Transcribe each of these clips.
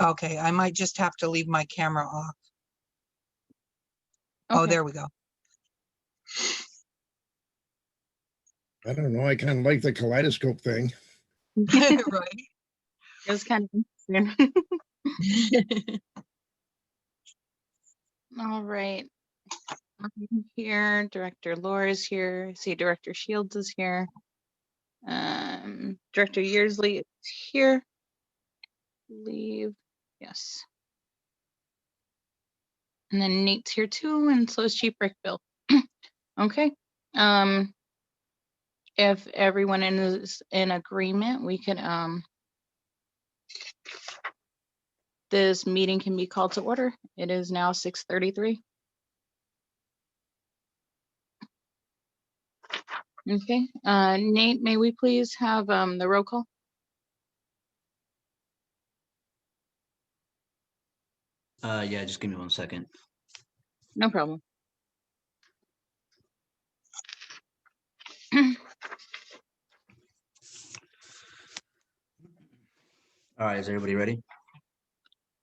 Okay, I might just have to leave my camera off. Oh, Okay. there we go. I don't know. I kind of like the kaleidoscope thing. Right. It was kind of interesting. All right. I'm here. Director Laura's here. I see Director Shields is here. Director Yearsley is here. Leave. Yes. And then Nate's here too, and so is Chief Brickbill. Okay. If everyone is in agreement, we can this meeting can be called to order. It is now 6:33. Okay. Nate, may we please have the roll call? Yeah, just give me 1 second. No problem. All right, is everybody ready?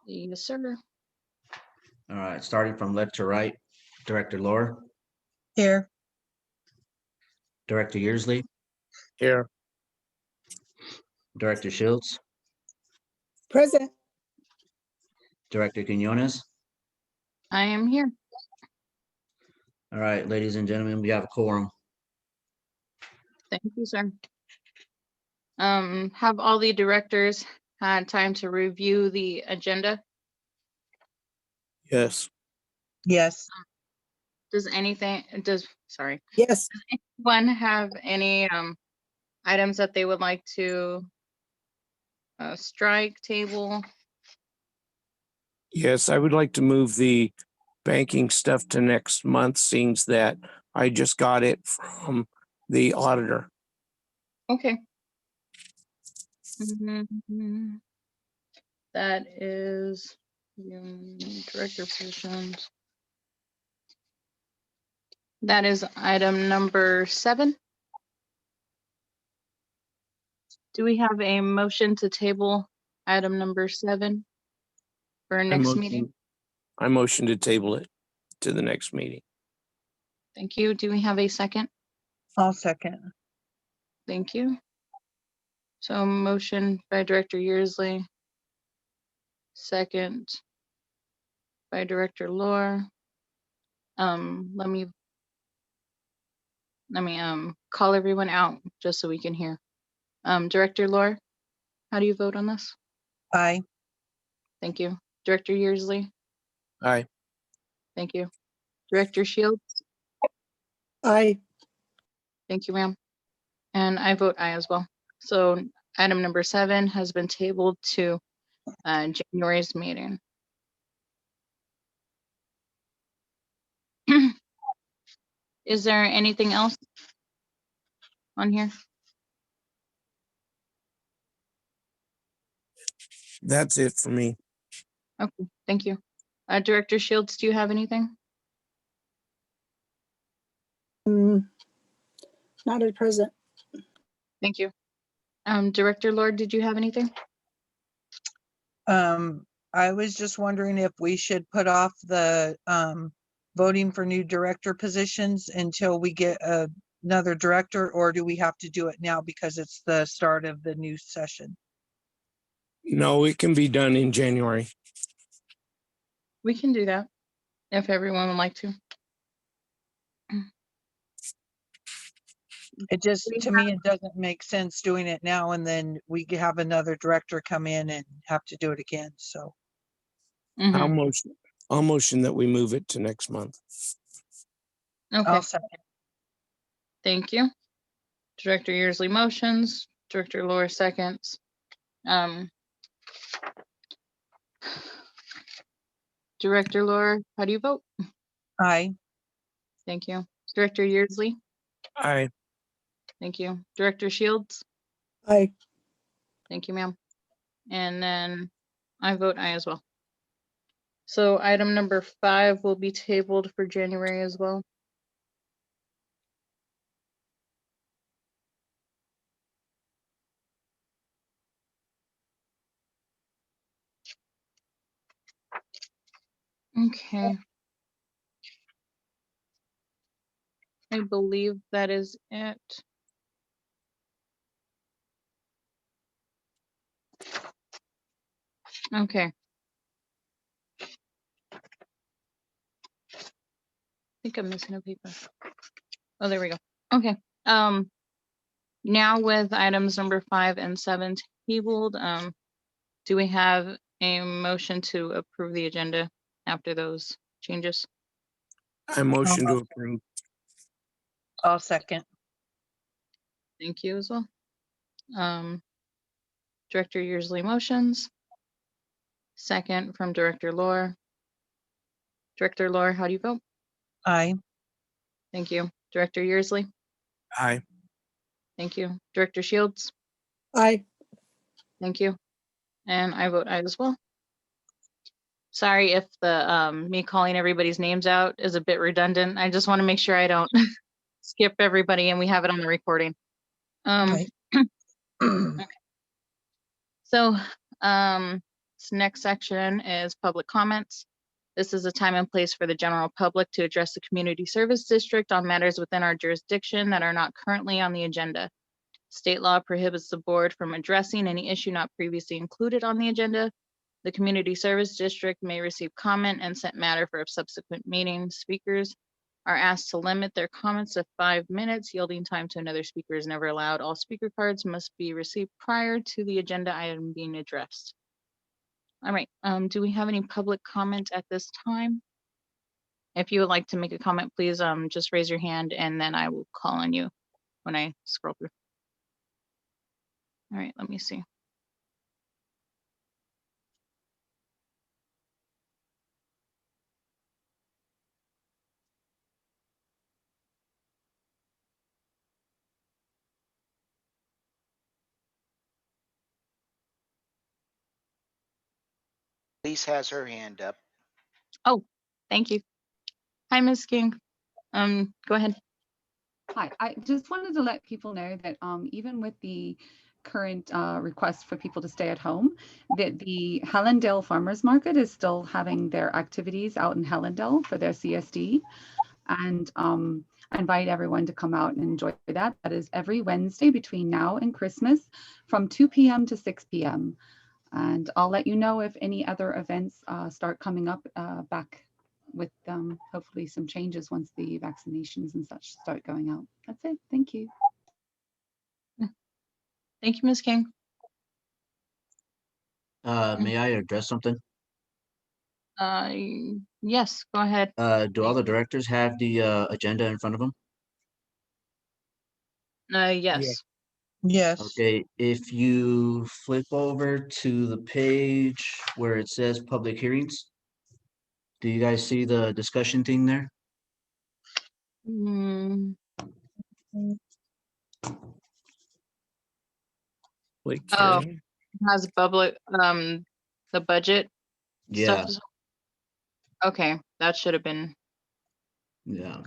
Yes, sir. All right, starting from left to right, Director Laura, Here. Director Yearsley, Here. Director Shields, Present. Director Quinones. I am here. All right, ladies and gentlemen, we have a quorum. Thank you, sir. Have all the directors had time to review the agenda? Yes. Yes. Sorry, Yes. anyone have any items that they would like to strike, table? Yes, I would like to move the banking stuff to next month, seeing that I just got it from the auditor. Okay. That is director positions. That is item number 7. Do we have a motion to table item number 7 for next meeting? I motion to table it to the next meeting. Thank you. Do we have a second? I'll second. Thank you. So motion by Director Yearsley, second by Director Lohr. Let me call everyone out just so we can hear. Director Lohr, how do you vote on this? Aye. Thank you. Director Yearsley, Aye. thank you. Director Shields, Aye. thank you, ma'am. And I vote aye as well. So item number 7 has been tabled to January's meeting. Is there anything else on here? That's it for me. Okay, thank you. Director Shields, do you have anything? Not at present. Thank you. Director Lord, did you have anything? I was just wondering if we should put off the voting for new director positions until we get another director, or do we have to do it now because it's the start of the new session? No, it can be done in January. We can do that if everyone would like to. It just, to me, it doesn't make sense doing it now and then we have another director come in and have to do it again, so. I'll motion that we move it to next month. Okay, I'll second. thank you. Director Yearsley motions, Director Laura seconds. Director Laura, how do you vote? Aye. Thank you. Director Yearsley, Aye. thank you. Director Shields, Aye. thank you, ma'am. And then I vote aye as well. So item number 5 will be tabled for January as well. Okay. I believe that is it. Okay. I think I'm missing a paper. Oh, there we go. Okay. Now with items number 5 and 7 tabled, do we have a motion to approve the agenda after those changes? I motion to approve. I'll second. Thank you as well. Director Yearsley motions. Second from Director Lohr. Director Lohr, how do you vote? Aye. Thank you. Director Yearsley. Aye. Thank you. Director Shields. Aye. Thank you. And I vote aye as well. Sorry if the me calling everybody's names out is a bit redundant. I just want to make sure I don't skip everybody and we have it on the recording. Okay. So this next section is public comments. This is a time and place for the general public to address the community service district on matters within our jurisdiction that are not currently on the agenda. State law prohibits the board from addressing any issue not previously included on the agenda. The community service district may receive comment and set matter for a subsequent meeting. Speakers are asked to limit their comments to 5 minutes. Yielding time to another speaker is never allowed. All speaker cards must be received prior to the agenda item being addressed. All right, do we have any public comment at this time? If you would like to make a comment, please just raise your hand and then I will call on you when I scroll through. All right, let me see. Elise has her hand up. Oh, thank you. Hi, Ms. King. Go ahead. Hi, I just wanted to let people know that even with the current request for people to stay at home, that the Hellendale Farmers Market is still having their activities out in Hellendale for their CSD. And I invite everyone to come out and enjoy that. That is every Wednesday between now and Christmas from 2 p.m. to 6 p.m. And I'll let you know if any other events start coming up back with hopefully some changes once the vaccinations and such start going out. That's it. Thank you. Thank you, Ms. King. May I address something? Yes, go ahead. Do all the directors have the agenda in front of them? Yes. Yes. Okay, if you flip over to the page where it says public hearings, do you guys see the discussion thing there? Mm, Blake Oh. Carey. has public, the budget Yeah, stuff. Okay, that should have been, yeah.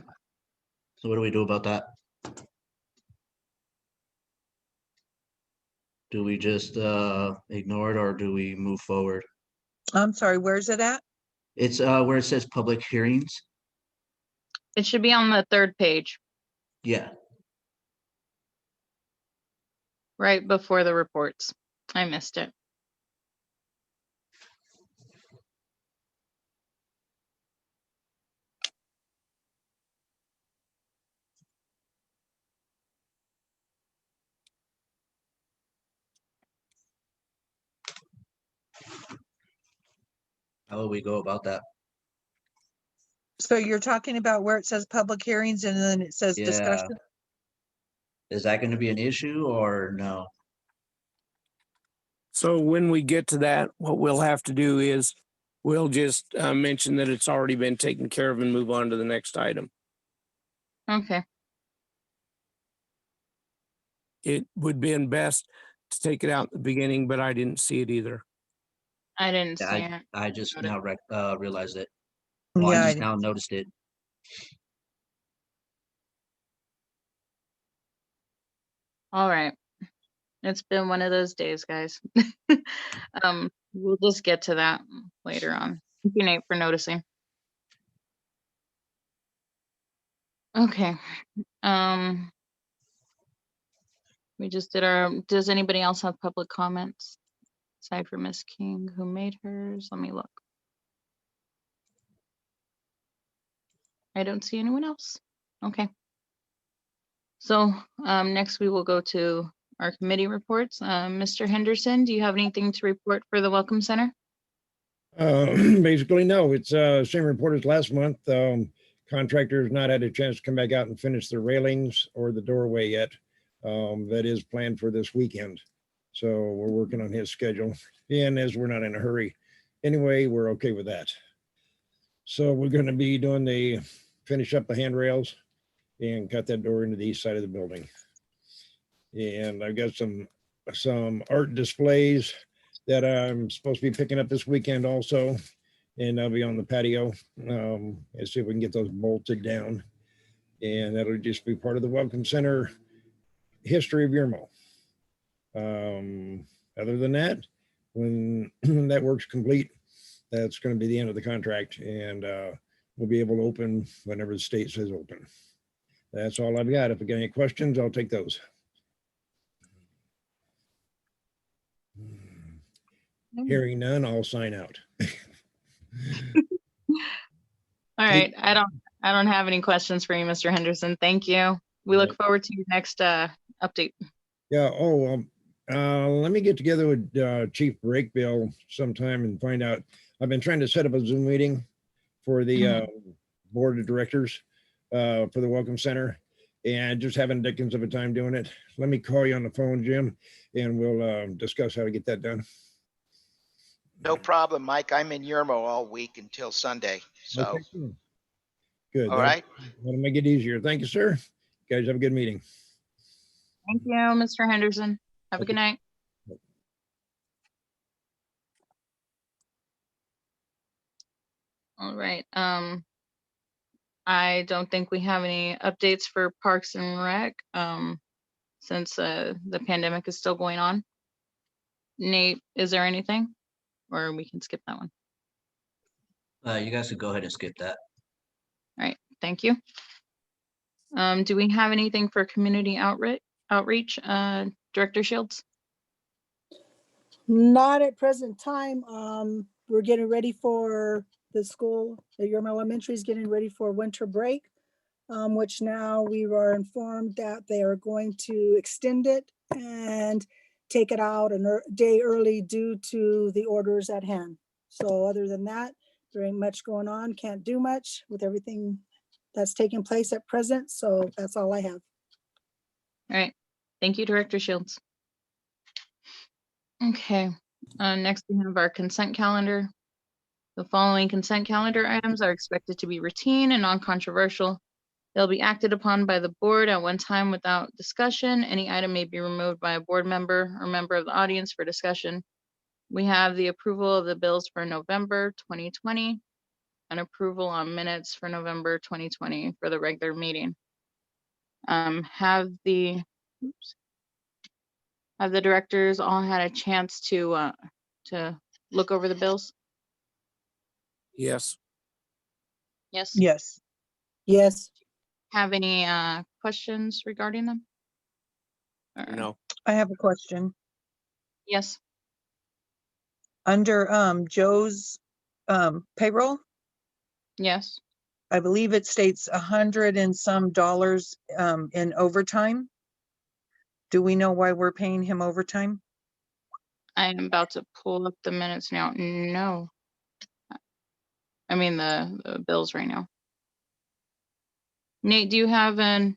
So what do we do about that? Do we just ignore it or do we move forward? I'm sorry, where's it at? It's where it says public hearings. it should be on the 3rd page, Yeah, right before the reports. I missed it. how will we go about that? So you're talking about where it says public hearings and then it says Yeah. discussion? Is that going to be an issue or no? So when we get to that, what we'll have to do is we'll just mention that it's already been taken care of and move on to the next item. Okay, It would be best to take it out at the beginning, but I didn't see it either. I didn't see Yeah, it. I just Got it. now realized it. Well, Yeah, I I just did. now noticed it. All right. It's been one of those days, guys. We'll just get to that later on. Thank you, Nate, for noticing. Okay, um. We just did our, does anybody else have public comments? Aside from Miss King, who made hers? Let me look. I don't see anyone else. Okay. So, next we will go to our committee reports. Mr. Henderson, do you have anything to report for the Welcome Center? Basically, no, it's same report as last month. Contractor's not had a chance to come back out and finish the railings or the doorway yet. That is planned for this weekend. So we're working on his schedule, and as we're not in a hurry. Anyway, we're okay with that. So we're gonna be doing finish up the handrails and cut that door into the east side of the building. And I've got some art displays that I'm supposed to be picking up this weekend also. And I'll be on the patio and see if we can get those bolted down. And that'll just be part of the Welcome Center history of Yermo. Other than that, when that work's complete, that's going to be the end of the contract, and we'll be able to open whenever the state says open. That's all I've got. If you got any questions, I'll take those. Hearing none, I'll sign out. All right, I don't have any questions for you, Mr. Henderson. Thank you. We look forward to your next update. Yeah. Oh, let me get together with Chief Brakebill sometime and find out. I've been trying to set up a Zoom meeting for the board of directors for the Welcome Center, and just having dickens of a time doing it. Let me call you on the phone, Jim, and we'll discuss how to get that done. No problem, Mike. I'm in Yermo all week until Sunday. So, Okay, cool. Good. all right. That'll make it easier. Thank you, sir. You guys have a good meeting. Thank you, Mr. Henderson. Have a good night. All right. I don't think we have any updates for Parks and Rec since the pandemic is still going on. Nate, is there anything? Or we can skip that one. You guys could go ahead and skip that. All right, thank you. Do we have anything for community outreach, Director Shields? Not at present time. We're getting ready for the school, the Yermo Elementary is getting ready for winter break, which now we are informed that they are going to extend it and take it out a day early due to the orders at hand. So other than that, there ain't much going on. Can't do much with everything that's taking place at present. So that's all I have. All right, thank you, Director Shields. Okay, next we have our consent calendar. The following consent calendar items are expected to be routine and non-controversial. They'll be acted upon by the board at one time without discussion. Any item may be removed by a board member or member of the audience for discussion. We have the approval of the bills for November 2020 and approval on minutes for November 2020 for the regular meeting. Have the directors all had a chance to look over the bills? Yes. Yes. Yes. Yes. Have any questions regarding them? No. I have a question. Yes. Under Joe's payroll, Yes. I believe it states $100 and some in overtime. Do we know why we're paying him overtime? I'm about to pull up the minutes now. No. I mean the bills right now. Nate, do you have an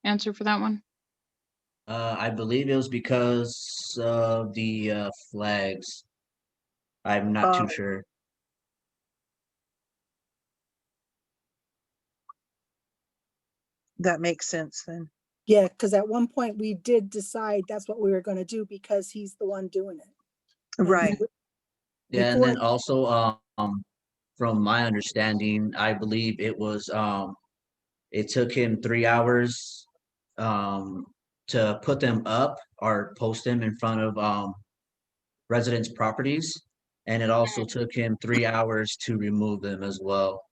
answer for that one? I believe it was because of the flags. I'm not too sure. That makes sense then. Yeah, because at one point we did decide that's what we were going to do because he's the one doing it. And Right. Yeah, and before- then also from my understanding, I believe it was it took him 3 hours to put them up or post them in front of residents' properties, and it also took him 3 hours to remove them as well.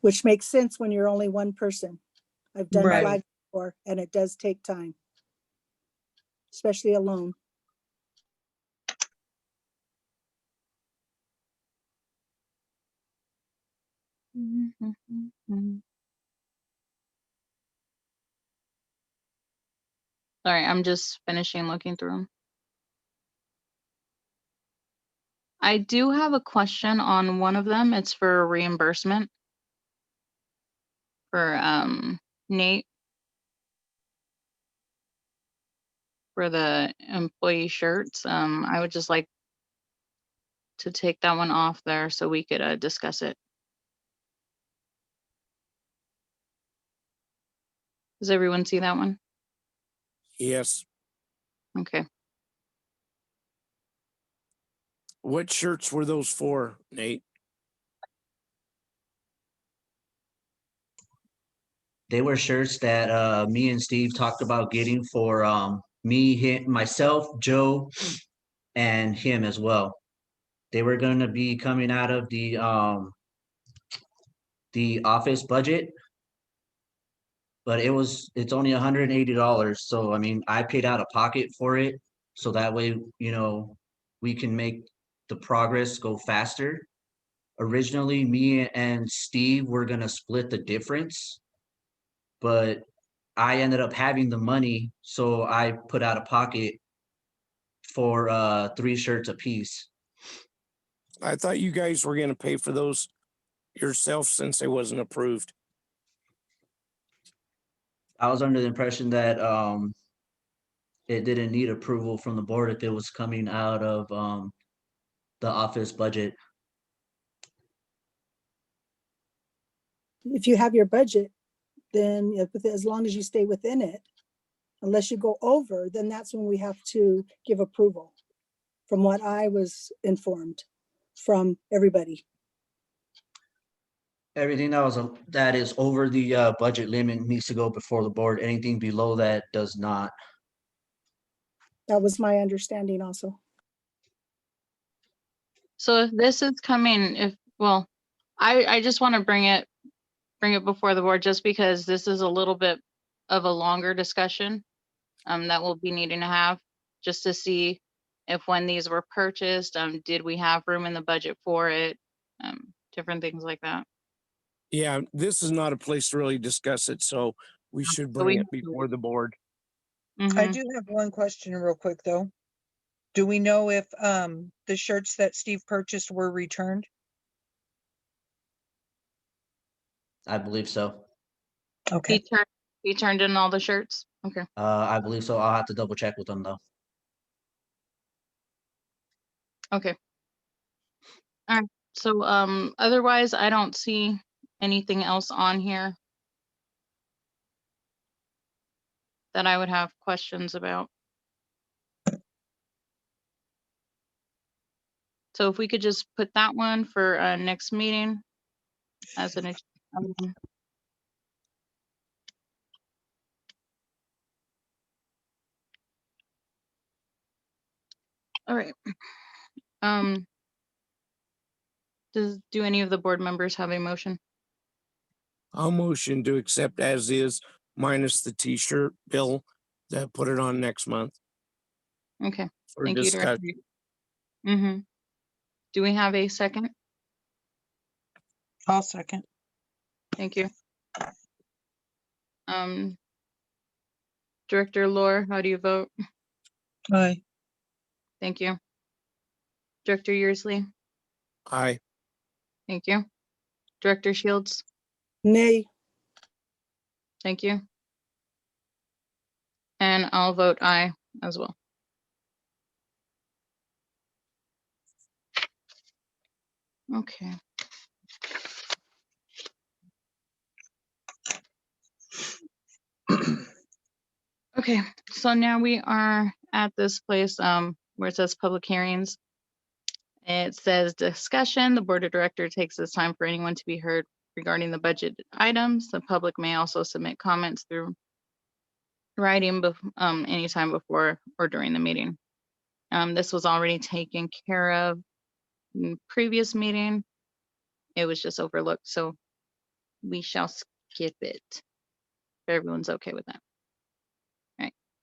which makes sense when you're only one person. I've done Right. flags before, and it does take time, especially alone. Sorry, I'm just finishing looking through them. I do have a question on one of them. It's for reimbursement for Nate for the employee shirts. I would just like to take that one off there so we could discuss it. Does everyone see that one? Yes. Okay. What shirts were those for, Nate? They were shirts that me and Steve talked about getting for me, him, myself, Joe, and him as well. They were going to be coming out of the office budget, but it's only $180. So I mean, I paid out of pocket for it, so that way, you know, we can make the progress go faster. Originally, me and Steve were gonna split the difference, but I ended up having the money, so I put out of pocket for 3 shirts a piece. I thought you guys were going to pay for those yourself since it wasn't approved. I was under the impression that it didn't need approval from the board if it was coming out of the office budget. If you have your budget, then as long as you stay within it, unless you go over, then that's when we have to give approval, from what I was informed from everybody. Everything that is over the budget limit needs to go before the board. Anything below that does not. That was my understanding also. So if this is coming, I just want to bring it before the board just because this is a little bit of a longer discussion that we'll be needing to have just to see if when these were purchased, did we have room in the budget for it? Different things like that. Yeah, this is not a place to really discuss it, so we should So bring it before the board. I Mhm. do have one question real quick, though. Do we know if the shirts that Steve purchased were returned? I believe so. Okay, He turned in all the shirts. Okay. I believe so. I'll have to double check with them though. Okay. All right. So otherwise I don't see anything else on here that I would have questions about. So if we could just put that one for next meeting as an all right. Do any of the board members have a motion? I'll motion to accept as is minus the t-shirt bill that put it on next month Okay. for Thank you, Director. discussion. Mm-hmm. Do we have a second? I'll second. Thank you. Director Lohr, how do you vote? Aye. Thank you. Director Yearsley, Aye. thank you. Director Shields, Nay. thank you. And I'll vote aye as well. Okay. Okay, so now we are at this place where it says public hearings. It says discussion. The board of directors takes this time for anyone to be heard regarding the budget items. The public may also submit comments through writing anytime before or during the meeting. This was already taken care of in previous meeting. It was just overlooked. So we shall skip it. If everyone's okay with that.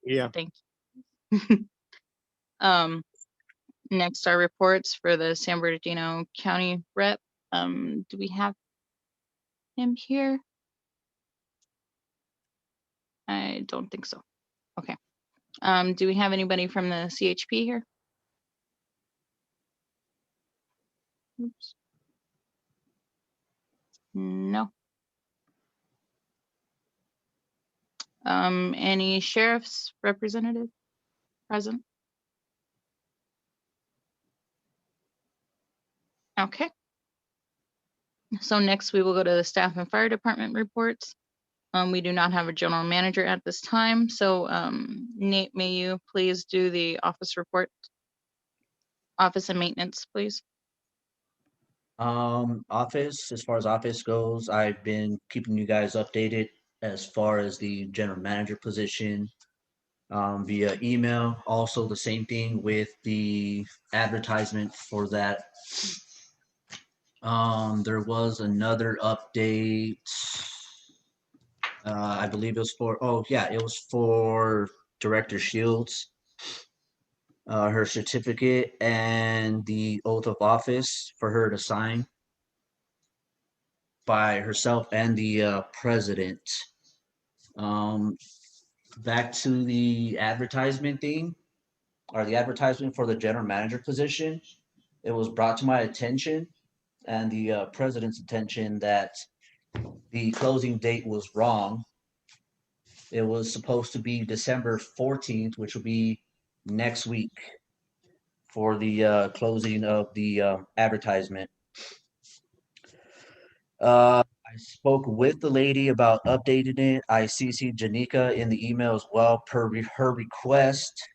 Yeah. Thank you. Next are reports for the San Bernardino County Rep. Do we have him here? I don't think so. Okay. Do we have anybody from the CHP here? Oops. No. Any sheriff's representative present? Okay. So next we will go to the staff and fire department reports. We do not have a general manager at this time. So Nate, may you please do the office report? Office and maintenance, please. Office, as far as office goes, I've been keeping you guys updated as far as the general manager position, via email. Also the same thing with the advertisement for that. There was another update. I believe it was for, oh yeah, it was for Director Shields. Her certificate and the oath of office for her to sign by herself and the president. Back to the advertisement thing, or the advertisement for the general manager position. It was brought to my attention and the president's attention that the closing date was wrong. It was supposed to be December 14th, which will be next week for the closing of the advertisement. I spoke with the lady about updating it. I CC'd Janika in the email as well per her request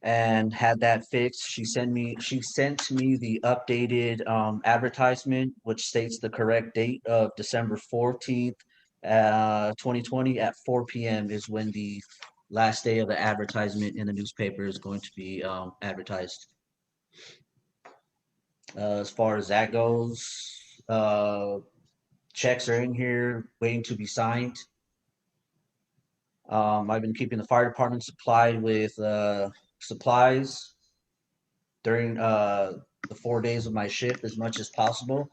and had that fixed. She sent me the updated advertisement, which states the correct date of December 14th, 2020 at 4 p.m. is when the last day of the advertisement in the newspaper is going to be advertised. As far as that goes, checks are in here waiting to be signed. I've been keeping the fire department supplied with supplies during the 4 days of my shift as much as possible.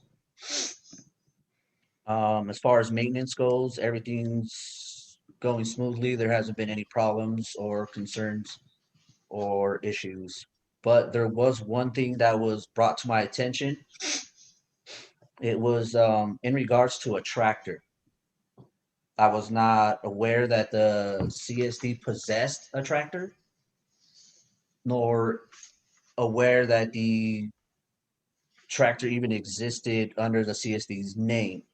As far as maintenance goes, everything's going smoothly. There hasn't been any problems or concerns or issues. But there was one thing that was brought to my attention. It was in regards to a tractor. I was not aware that the CSD possessed a tractor, nor aware that the tractor even existed under the CSD's name.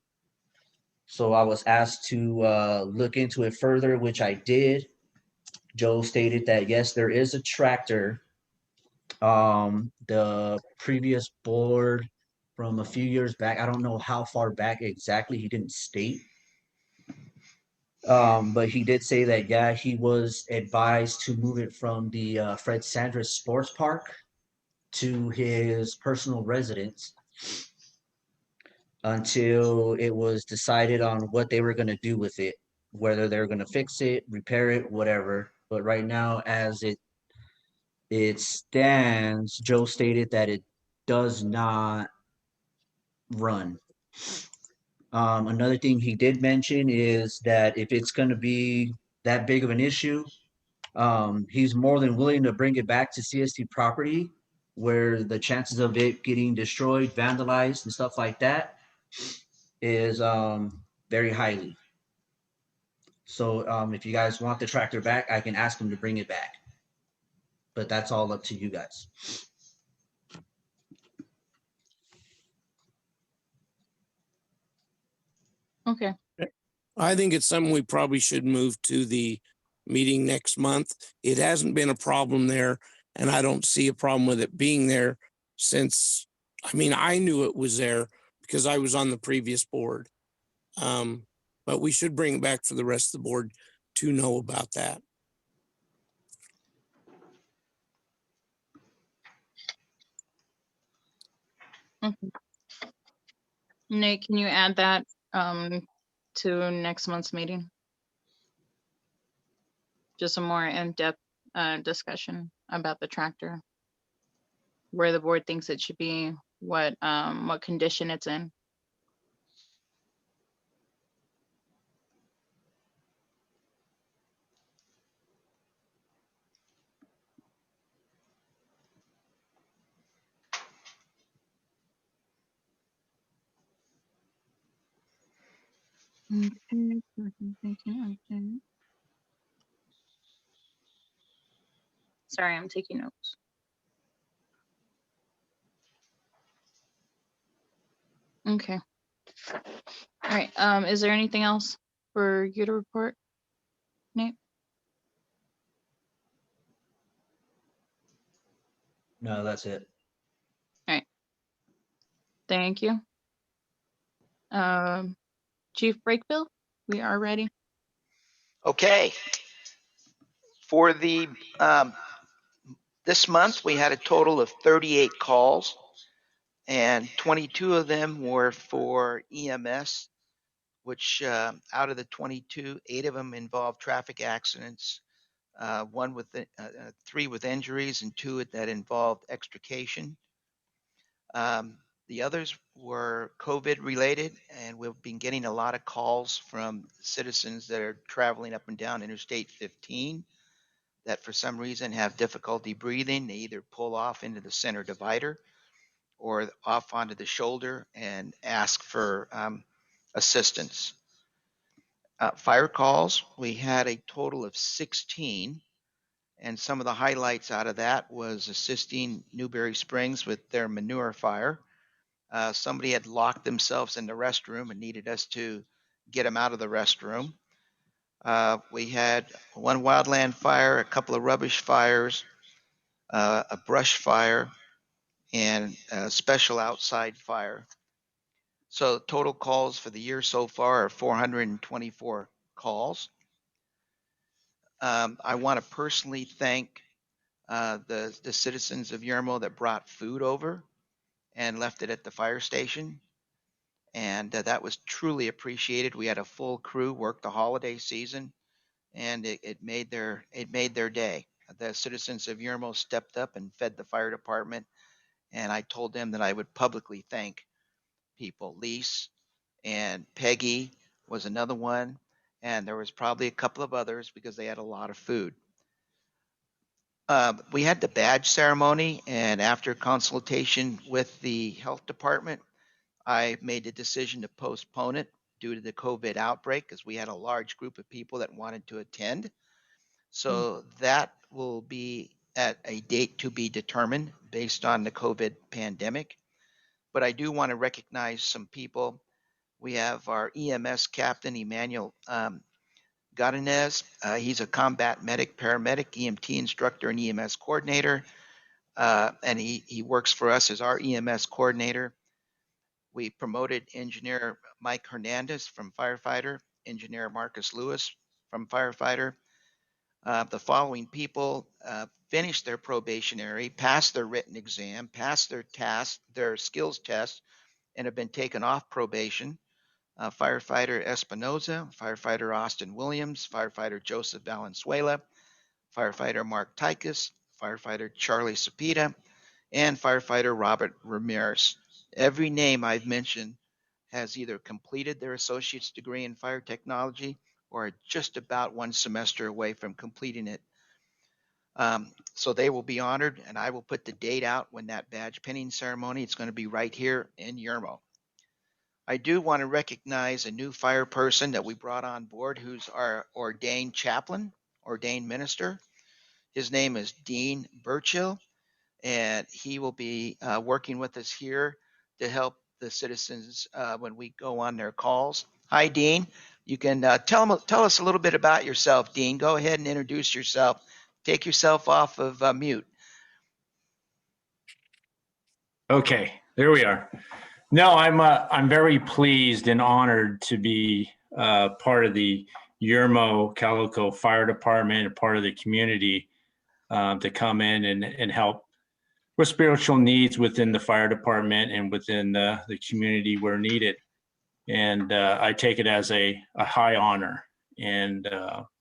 So I was asked to look into it further, which I did. Joe stated that yes, there is a tractor. The previous board from a few years back, I don't know how far back exactly, he didn't state. But he did say that, yeah, he was advised to move it from the Fred Sanders Sports Park to his personal residence until it was decided on what they were going to do with it, whether they're going to fix it, repair it, whatever. But right now, as it stands, Joe stated that it does not run. Another thing he did mention is that if it's going to be that big of an issue, he's more than willing to bring it back to CST property where the chances of it getting destroyed, vandalized, and stuff like that is very highly. So if you guys want the tractor back, I can ask him to bring it back. But that's all up to you guys. Okay. I think it's something we probably should move to the meeting next month. It hasn't been a problem there, and I don't see a problem with it being there since, I mean, I knew it was there because I was on the previous board. But we should bring it back for the rest of the board to know about that. Nate, can you add that to next month's meeting? Just a more in-depth discussion about the tractor, where the board thinks it should be, what condition it's in. Sorry, I'm taking notes. Okay. All right. Is there anything else for you to report, Nate? No, that's it. All right. Thank you. Chief Brakebill, we are ready. Okay. For the this month, we had a total of 38 calls, and 22 of them were for EMS, which out of the 22, 8 of them involved traffic accidents, 3 with injuries, and 2 that involved extrication. The others were COVID related, and we've been getting a lot of calls from citizens that are traveling up and down Interstate 15 that for some reason have difficulty breathing. They either pull off into the center divider or off onto the shoulder and ask for assistance. Fire calls, we had a total of 16, and some of the highlights out of that was assisting Newberry Springs with their manure fire. Somebody had locked themselves in the restroom and needed us to get them out of the restroom. We had 1 wildland fire, a couple of rubbish fires, a brush fire, and a special outside fire. So total calls for the year so far are 424 calls. I want to personally thank the citizens of Yermo that brought food over and left it at the fire station. And that was truly appreciated. We had a full crew work the holiday season, and it made their day. The citizens of Yermo stepped up and fed the fire department, and I told them that I would publicly thank people. Lise and Peggy was another one, and there was probably a couple of others because they had a lot of food. We had the badge ceremony, and after consultation with the health department, I made the decision to postpone it due to the COVID outbreak because we had a large group of people that wanted to attend. So that will be at a date to be determined based on the COVID pandemic. But I do want to recognize some people. We have our EMS captain, Emmanuel Godinez. He's a combat medic, paramedic, EMT instructor, and EMS coordinator. And he works for us as our EMS coordinator. We promoted engineer Mike Hernandez from firefighter, engineer Marcus Lewis from firefighter. The following people finished their probationary, passed their written exam, passed their skills test, and have been taken off probation. Firefighter Espinoza, firefighter Austin Williams, firefighter Joseph Valenzuela, firefighter Mark Tykus, firefighter Charlie Cepeda, and firefighter Robert Ramirez. Every name I've mentioned has either completed their associate's degree in fire technology or are just about 1 semester away from completing it. So they will be honored, and I will put the date out when that badge pinning ceremony. It's going to be right here in Yermo. I do want to recognize a new fire person that we brought on board who's our ordained chaplain, ordained minister. His name is Dean Burchill, and he will be working with us here to help the citizens when we go on their calls. Hi, Dean. You can tell us a little bit about yourself, Dean. Go ahead and introduce yourself. Take yourself off of mute. Okay, there we are. No, I'm very pleased and honored to be part of the Yermo Calico Fire Department, a part of the community to come in and help with spiritual needs within the fire department and within the community where needed. And I take it as a high honor, and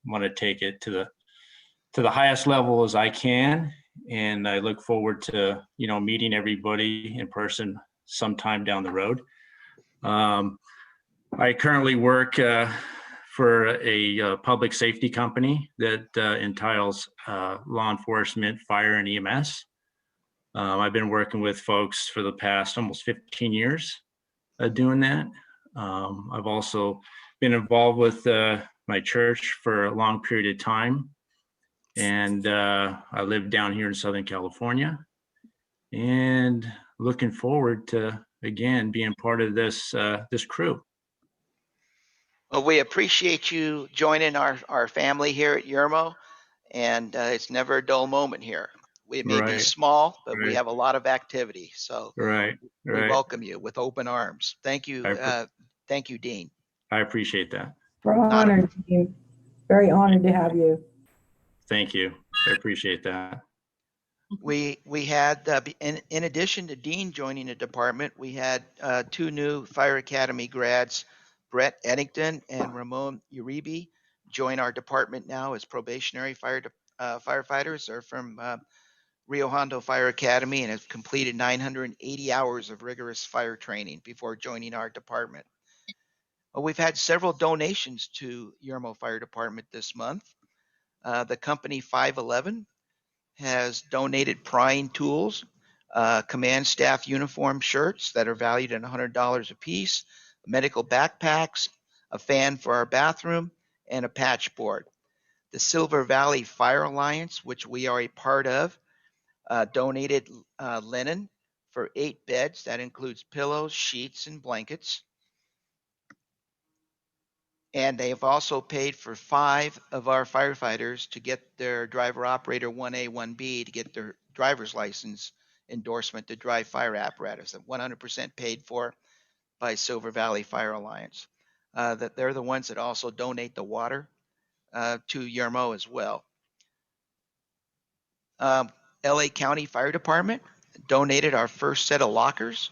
want to take it to the highest level as I can. And I look forward to, meeting everybody in person sometime down the road. I currently work for a public safety company that entails law enforcement, fire, and EMS. I've been working with folks for the past almost 15 years doing that. I've also been involved with my church for a long period of time. And I live down here in Southern California, and looking forward to, again, being part of this crew. Well, we appreciate you joining our family here at Yermo, and it's never a dull moment here. We may be Right. small, but we Right. have a lot of activity. So Right. we welcome you with open arms. Thank you. Thank you, Dean. I appreciate that. We're honored, Dean. Very honored to have you. Thank you. I appreciate that. We had, in addition to Dean joining the department, we had 2 new Fire Academy grads, Brett Eddington and Ramon Uribe, join our department now as probationary firefighters. They're from Rio Hondo Fire Academy and have completed 980 hours of rigorous fire training before joining our department. We've had several donations to Yermo Fire Department this month. The company 511 has donated prying tools, command staff uniform shirts that are valued at $100 a piece, medical backpacks, a fan for our bathroom, and a patch board. The Silver Valley Fire Alliance, which we are a part of, donated linen for 8 beds. That includes pillows, sheets, and blankets. And they have also paid for 5 of our firefighters to get their driver operator 1A, 1B to get their driver's license endorsement to drive fire apparatus, at 100% paid for by Silver Valley Fire Alliance. That they're the ones that also donate the water to Yermo as well. LA County Fire Department donated our first set of lockers.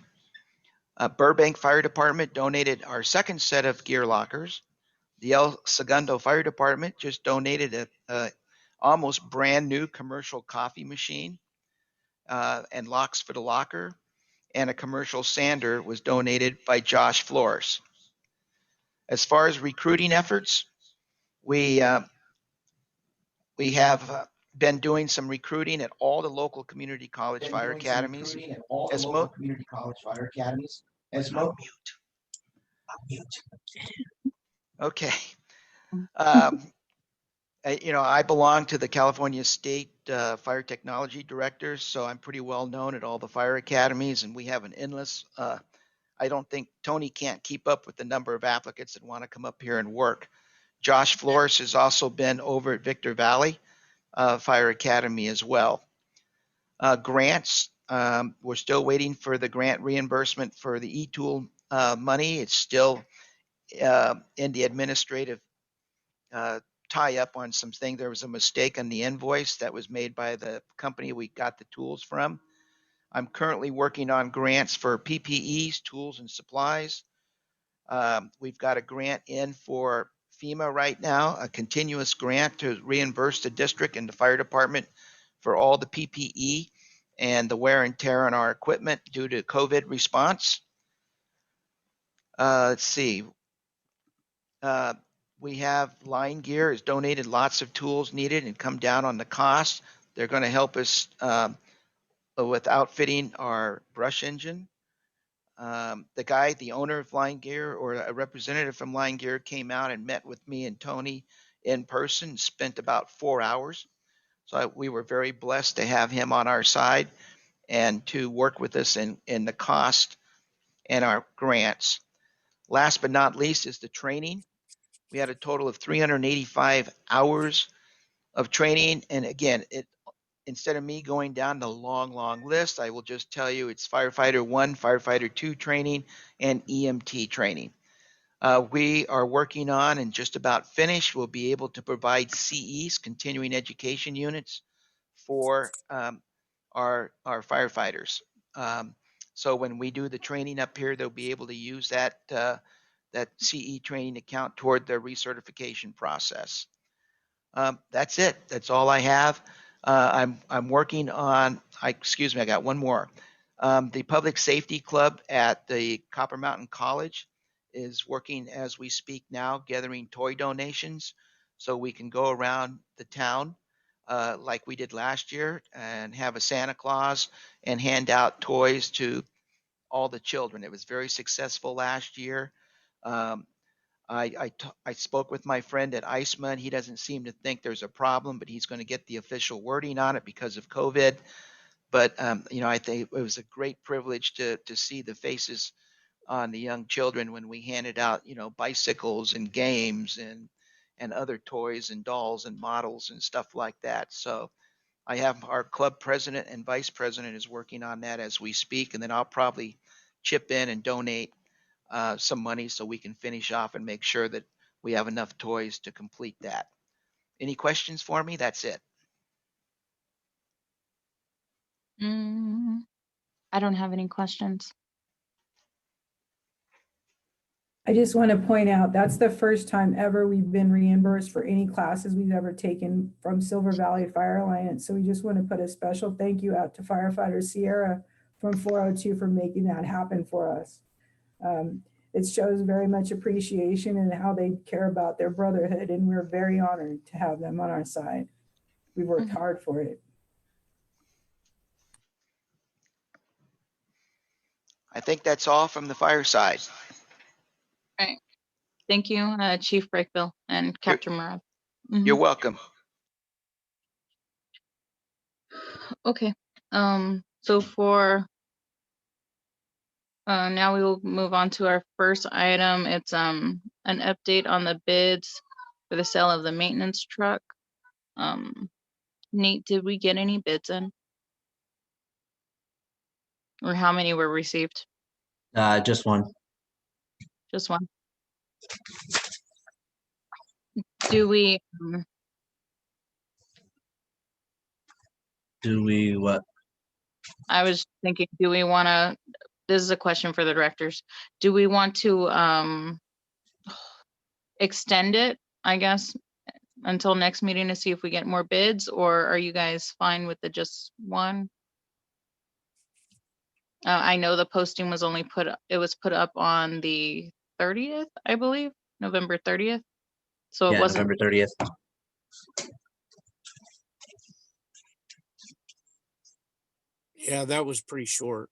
Burbank Fire Department donated our second set of gear lockers. The El Segundo Fire Department just donated a almost brand new commercial coffee machine and locks for the locker, and a commercial sander was donated by Josh Flores. As far as recruiting efforts, we have been doing some recruiting at all the local community college fire academies. Okay. I belong to the California State Fire Technology Directors, so I'm pretty well known at all the fire academies, and we have an endless. I don't think Tony can't keep up with the number of applicants that want to come up here and work. Josh Flores has also been over at Victor Valley Fire Academy as well. Grants, we're still waiting for the grant reimbursement for the e-tool money. It's still in the administrative tie up on something. There was a mistake on the invoice that was made by the company we got the tools from. I'm currently working on grants for PPEs, tools, and supplies. We've got a grant in for FEMA right now, a continuous grant to reimburse the district and the fire department for all the PPE and the wear and tear on our equipment due to COVID response. Let's see. We have Line Gear has donated lots of tools needed and come down on the cost. They're going to help us with outfitting our brush engine. The owner of Line Gear, or a representative from Line Gear, came out and met with me and Tony in person, spent about 4 hours. So we were very blessed to have him on our side and to work with us in the cost and our grants. Last but not least is the training. We had a total of 385 hours of training. And again, instead of me going down the long list, I will just tell you it's Firefighter 1, Firefighter 2 training, and EMT training. We are working on and just about finished. We'll be able to provide CEs, continuing education units, for our firefighters. So when we do the training up here, they'll be able to use that CE training account toward their recertification process. That's it. That's all I have. I'm working on, excuse me, I got one more. The Public Safety Club at the Copper Mountain College is working as we speak now, gathering toy donations so we can go around the town like we did last year and have a Santa Claus and hand out toys to all the children. It was very successful last year. Um, I spoke with my friend at ICEMA. He doesn't seem to think there's a problem, but he's going to get the official wording on it because of COVID. But I think it was a great privilege to see the faces on the young children when we handed out, bicycles and games and other toys and dolls and models and stuff like that. So I have our club president and vice president is working on that as we speak, and then I'll probably chip in and donate some money so we can finish off and make sure that we have enough toys to complete that. Any questions for me? That's it. I don't have any questions. I just want to point out, that's the first time ever we've been reimbursed for any classes we've ever taken from Silver Valley Fire Alliance. So we just want to put a special thank you out to firefighter Sierra from 402 for making that happen for us. It shows very much appreciation and how they care about their brotherhood, and we're very honored to have them on our side. We worked hard for it. I think that's all from the fire side. Right. Thank you, Chief Breakville and Captain Murad. You're welcome. Okay. So for now we will move on to our first item. It's an update on the bids for the sale of the maintenance truck. Nate, did we get any bids in? Or how many were received? Just one. Just one. Do we what? I was thinking, do we want to, this is a question for the directors. Do we want to extend it, I guess, until next meeting to see if we get more bids, or are you guys fine with the just one? I know the posting was only put up on the 30th, I believe, November 30th. So it wasn't November 30th. Yeah, that was pretty short.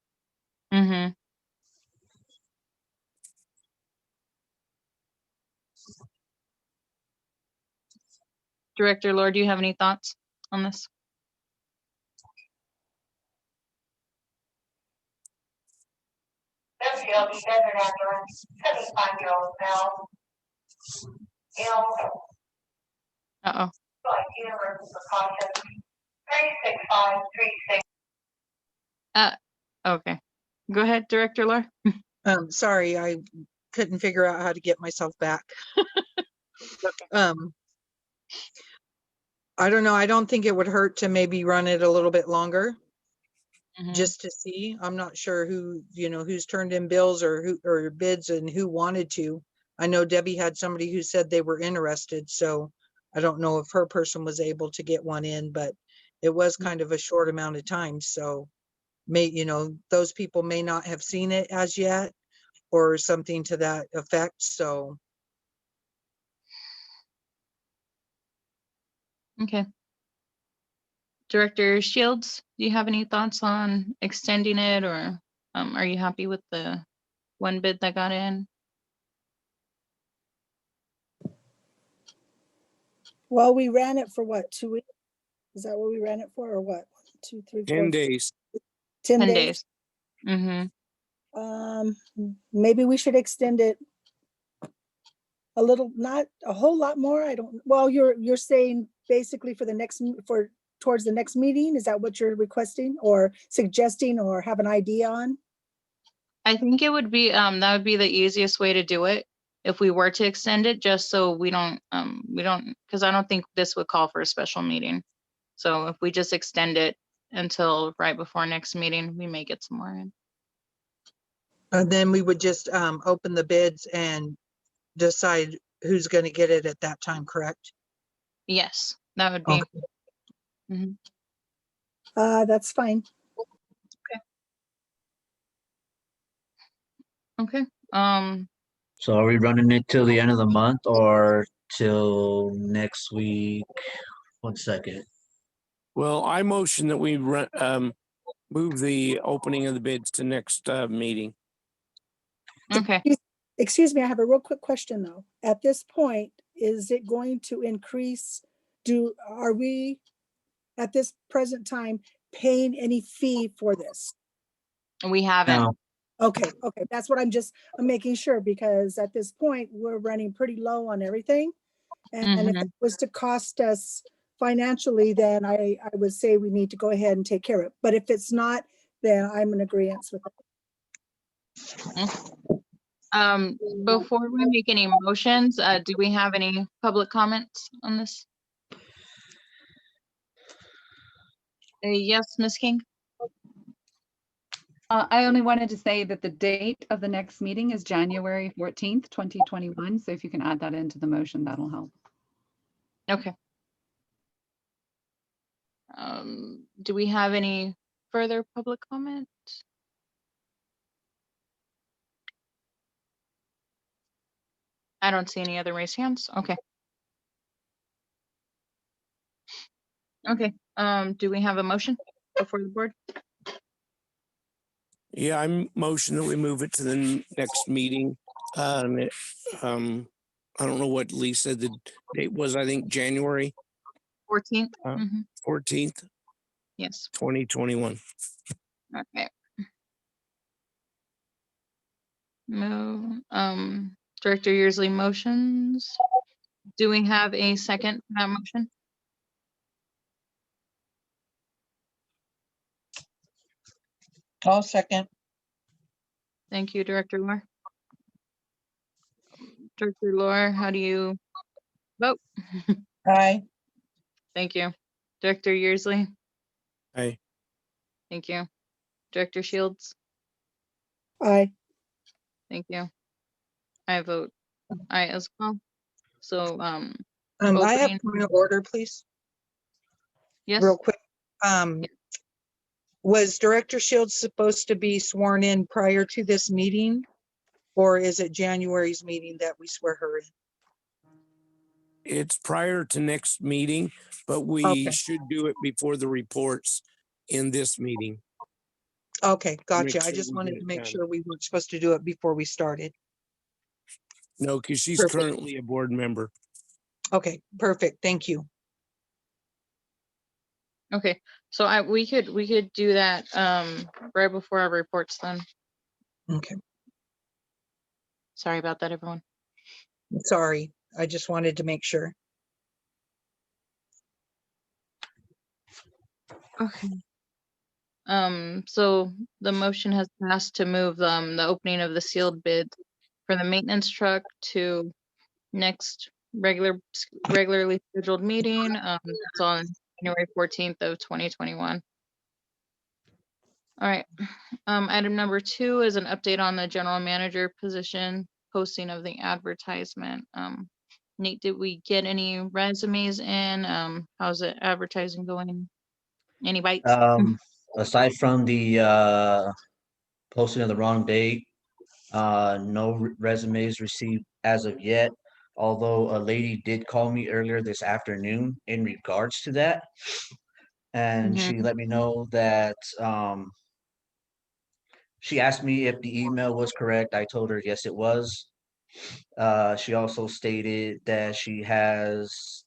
Mm-hmm. Director Lord, do you have any thoughts on this? Desert ambulance, 75-year-old male, ill, Uh-oh. universal precaution, 36536. Okay. Go ahead, Director Lord. Sorry, I couldn't figure out how to get myself back. I don't know. I don't think it would hurt to maybe run it a little bit longer. Just to see. I'm not sure who, who's turned in bills or bids and who wanted to. I know Debbie had somebody who said they were interested, so I don't know if her person was able to get one in, but it was kind of a short amount of time. So those people may not have seen it as yet or something to that effect. So. Okay. Director Shields, do you have any thoughts on extending it, or are you happy with the one bid that got in? Well, we ran it for what, 2 weeks? Is that what we ran it for, or what? 2, 3, 4, 10 days. 10 10 days. days. Mm-hmm. Maybe we should extend it a little, not a whole lot more. I don't, well, you're saying basically towards the next meeting. Is that what you're requesting or suggesting or have an idea on? I think it would be that would be the easiest way to do it if we were to extend it, just so we don't because I don't think this would call for a special meeting. So if we just extend it until right before next meeting. We may get some more in. And then we would just open the bids and decide who's going to get it at that time, correct? Yes, that would be. Okay. Mhm. That's fine. Okay. So are we running it till the end of the month or till next week? 1 second. Well, I motion that we move the opening of the bids to next meeting. Okay. Excuse me, I have a real quick question though. At this point, is it going to increase? Are we at this present time paying any fee for this? We haven't. Now, Okay, that's what I'm making sure, because at this point, we're running pretty low on everything. And if Mhm. it was to cost us financially, then I would say we need to go ahead and take care of it. But if it's not, then I'm in agreement with it. Before we make any motions, do we have any public comments on this? Yes, Ms. King? I only wanted to say that the date of the next meeting is January 14th, 2021. So if you can add that into the motion, that'll help. Okay. Do we have any further public comment? I don't see any other raised hands. Okay. Okay. Do we have a motion before the board? Yeah, I motion that we move it to the next meeting. I don't know what Lee said the date was. I think January 14th? 14th, Yes. 2021. Okay. Move, Director Yearsley motions. Do we have a second for that motion? I'll second. Thank you, Director Lohr. Director Lohr, how do you vote? Aye. Thank you. Director Yearsley? Aye. Thank you. Director Shields? Aye. Thank you. I vote aye as well. So, I have opening- point of order, please, yes, real quick. Was Director Shields supposed to be sworn in prior to this meeting? Or is it January's meeting that we swear her in? It's prior to next meeting, but we Okay. should do it before the reports in this meeting. Okay, Make gotcha. I sure just we wanted get to it make done. sure we weren't supposed to do it before we started. No, because she's Perfect. currently a board member. Okay, perfect. Thank you. okay. So we could do that right before our reports then. Okay, Sorry about that, everyone. sorry. I just wanted to make sure. Okay. So the motion has passed to move the opening of the sealed bid for the maintenance truck to next regularly scheduled meeting. It's on January 14th of 2021. All right. Item number 2 is an update on the general manager position posting of the advertisement. Nate, did we get any resumes in? How's the advertising going? Any bites? Aside from the posting of the wrong date, no resumes received as of yet. Although a lady did call me earlier this afternoon in regards to that, and she let me know that she asked me if the email was correct. I told her yes, it was. She also stated that she has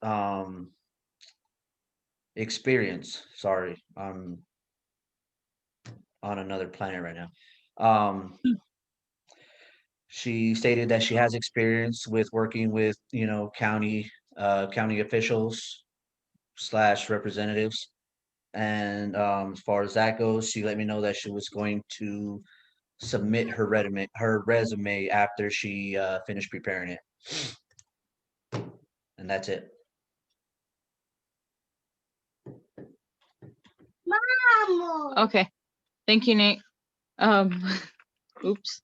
experience. Sorry, I'm on another planet right now. She stated that she has experience with working with, county officials / representatives. And as far as that goes, she let me know that she was going to submit her resume after she finished preparing it. And that's it. Okay, thank you, Nate. Oops.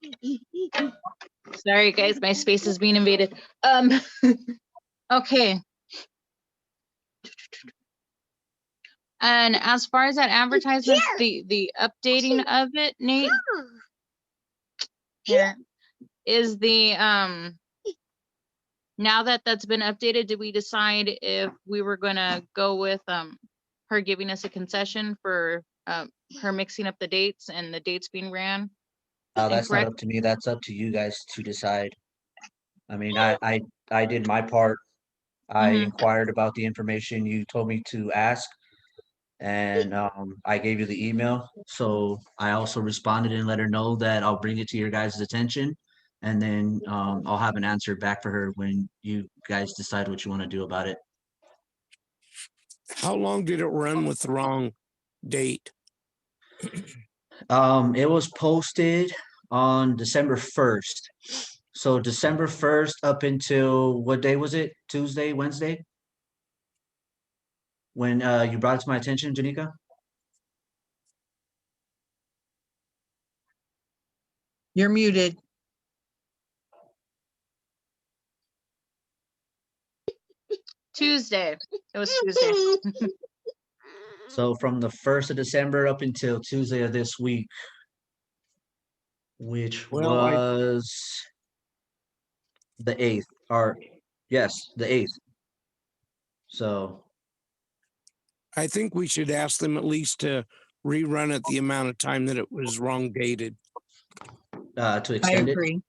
Sorry, guys, my space is being invaded. Okay. And as far as that advertisement, the updating of it, Nate, here is the now that that's been updated, did we decide if we were gonna go with her giving us a concession for her mixing up the dates and the dates being ran? That's not Incorrect? up to me. That's up to you guys to decide. I mean, I did my part. I Mhm. inquired about the information you told me to ask, and I gave you the email. So I also responded and let her know that I'll bring it to your guys' attention, and then I'll have an answer back for her when you guys decide what you want to do about it. How long did it run with the wrong date? It was posted on December 1st. So December 1st up until what day was it? Tuesday, Wednesday? When you brought it to my attention, Janika? You're muted. Tuesday. It was Tuesday. So from the 1st of December up until Tuesday of this week, which Well, was the 8th, or yes, the 8th. So I think we should ask them at least to rerun it the amount of time that it was wrong dated. to I extend it. agree.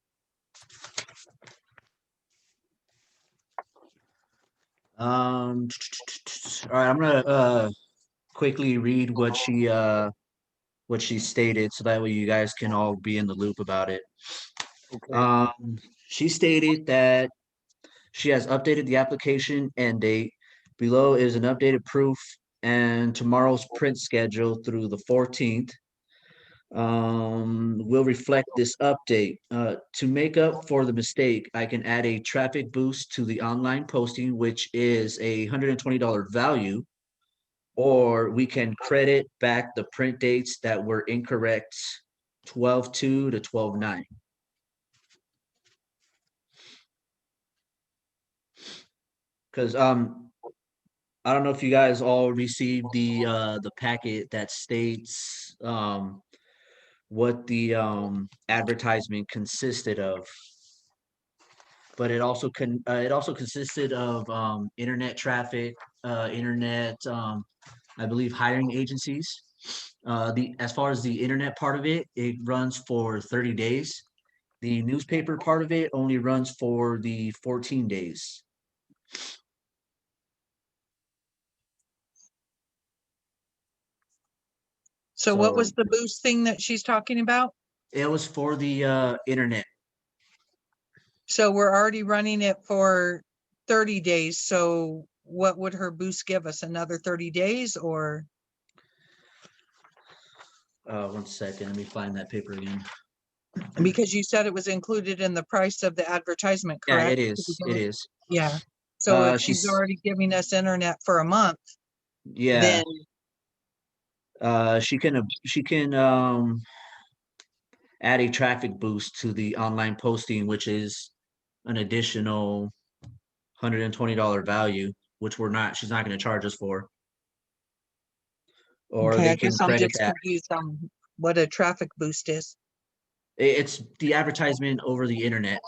All right, I'm gonna quickly read what she stated so that way you guys can all be in the loop about it. Okay. She stated that she has updated the application end date. Below is an updated proof and tomorrow's print schedule through the 14th. Will reflect this update. To make up for the mistake, I can add a traffic boost to the online posting, which is a $120 value, or we can credit back the print dates that were incorrect 12/2 to 12/9. Because I don't know if you guys all received the packet that states what the advertisement consisted of, but it also consisted of internet traffic, internet I believe hiring agencies. The as far as the internet part of it, it runs for 30 days. The newspaper part of it only runs for the 14 days. So what was So the boost thing that she's talking about? it was for the internet. So we're already running it for 30 days. So what would her boost give us? Another 30 days or? 1 second, let me find that paper again. Because you said it was included in the price of the advertisement, Yeah, correct? it is. It is. Yeah. So if she's She's already giving us internet for a month, yeah. then She can add a traffic boost to the online posting, which is an additional $120 value, which she's not going to charge us for. Or okay, they I can guess I'm credit just that. confused on what a traffic boost is. It's the advertisement over the internet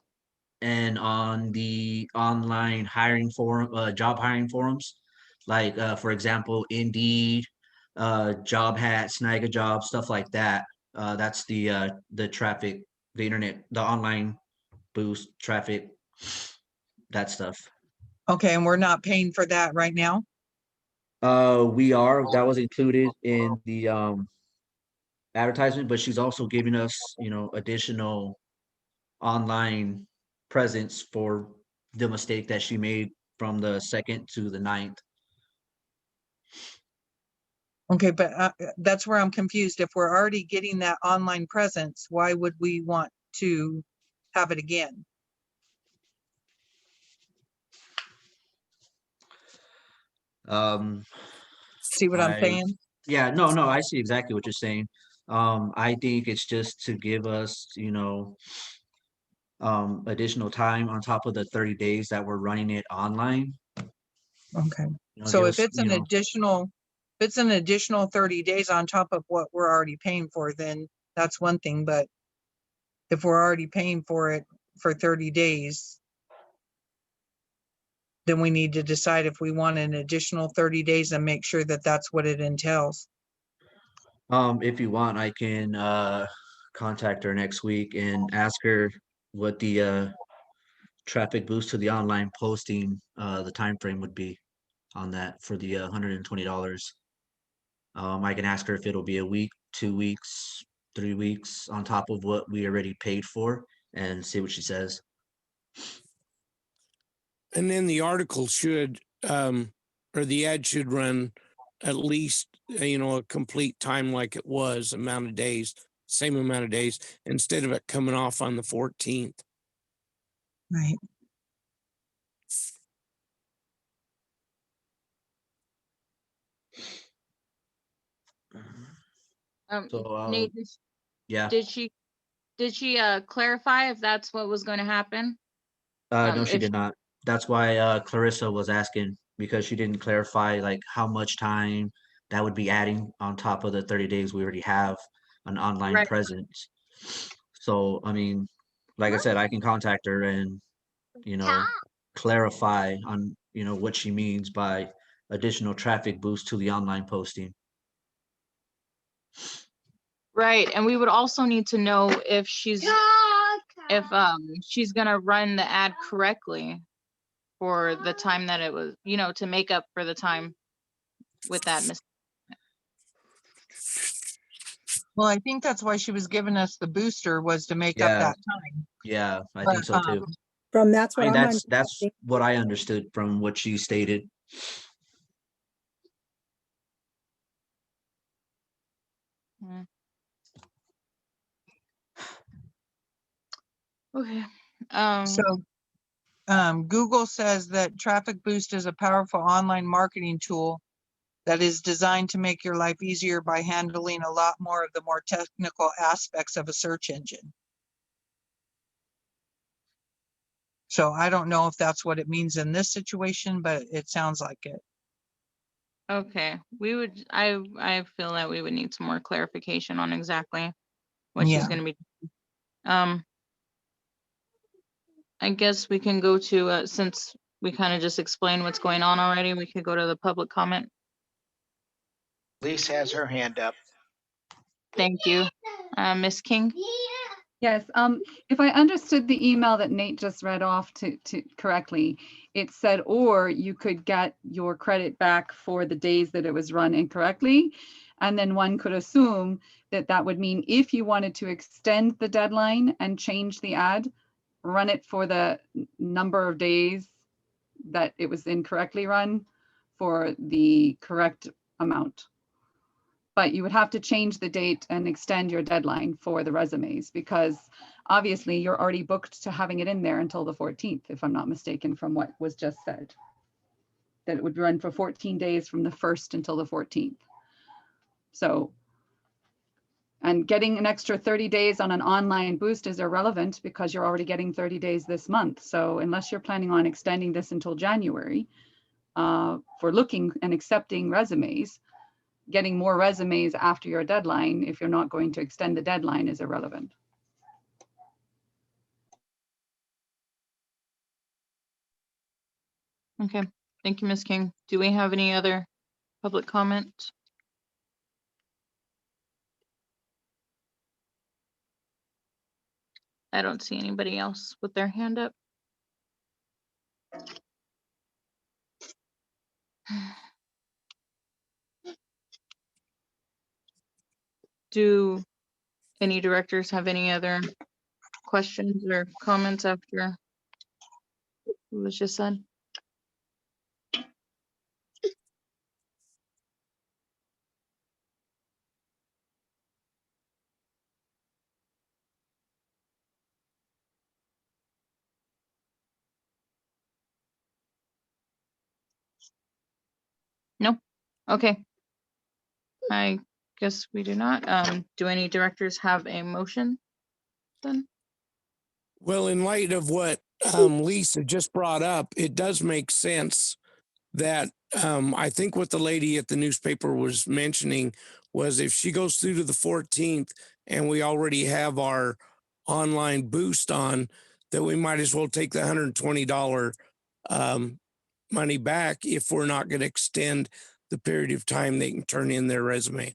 and on the online hiring forum, job hiring forums, like for example, Indeed, Job Hat, Snag a Job, stuff like that. That's the traffic, the internet, the online boost traffic, that stuff. Okay, and we're not paying for that right now? That was included in the advertisement, but she's also giving us, additional online presence for the mistake that she made from the 2nd to the 9th. Okay, but that's where I'm confused. If we're already getting that online presence, why would we want to have it again? Um, See what I'm I saying? Yeah, no, I see exactly what you're saying. I think it's just to give us, additional time on top of the 30 days that we're running it online. Okay. Give So if us, it's an additional, if it's an additional 30 days on top of what we're already paying for, then that's one thing. But if we're already paying for it for 30 days, then we need to decide if we want an additional 30 days and make sure that that's what it entails. if you want, I can contact her next week and ask her what the traffic boost to the online posting, the time frame would be on that for the $120. I can ask her if it'll be a week, 2 weeks, 3 weeks on top of what we already paid for, and see what she says. And then the article should, or the ad should run at least, a complete time like it was, amount of days, same amount of days, instead of it coming off on the 14th. Right. So, Nate, yeah. did she clarify if that's what was going to happen? No, she If did not. That's why Clarissa was asking, because she didn't clarify like how much time that would be adding on top of the 30 days we already have an online Right. presence. So, I mean, like I said, I can contact her and, clarify on, what she means by additional traffic boost to the online posting. Right, and we would also need to know if she's gonna run the ad correctly for the time that it was, to make up for the time with that mistake. Well, I think that's why she was giving us the booster, was to make up Yeah, that time. yeah, I But, think so too. From that's I what mean, I'm that's understanding. what I understood from what she stated. Mm. Okay. So Google says that Traffic Boost is a powerful online marketing tool that is designed to make your life easier by handling a lot more of the more technical aspects of a search engine. So I don't know if that's what it means in this situation, but it sounds like it. Okay, I feel that we would need some more clarification on exactly what she's Yeah. gonna be. I guess we can go to, since we kind of just explained what's going on already, we could go to the public comment. Lisa has her hand up. Thank you. Ms. King? Yes, if I understood the email that Nate just read off to correctly, it said, or you could get your credit back for the days that it was run incorrectly. And then one could assume that that would mean if you wanted to extend the deadline and change the ad, run it for the number of days that it was incorrectly run for the correct amount. But you would have to change the date and extend your deadline for the resumes, because obviously you're already booked to having it in there until the 14th, if I'm not mistaken from what was just said. That it would run for 14 days from the 1st until the 14th. So, and getting an extra 30 days on an online boost is irrelevant because you're already getting 30 days this month. So unless you're planning on extending this until January for looking and accepting resumes, getting more resumes after your deadline, if you're not going to extend the deadline, is irrelevant. Okay, thank you, Ms. King. Do we have any other public comment? I don't see anybody else with their hand up. Do any directors have any other questions or comments after what was just said? No? Okay. I guess we do not. Do any directors have a motion then? Well, in light of what Lisa just brought up, it does make sense that I think what the lady at the newspaper was mentioning was if she goes through to the 14th and we already have our online boost on, that we might as well take the $120 money back if we're not going to extend the period of time they can turn in their resume.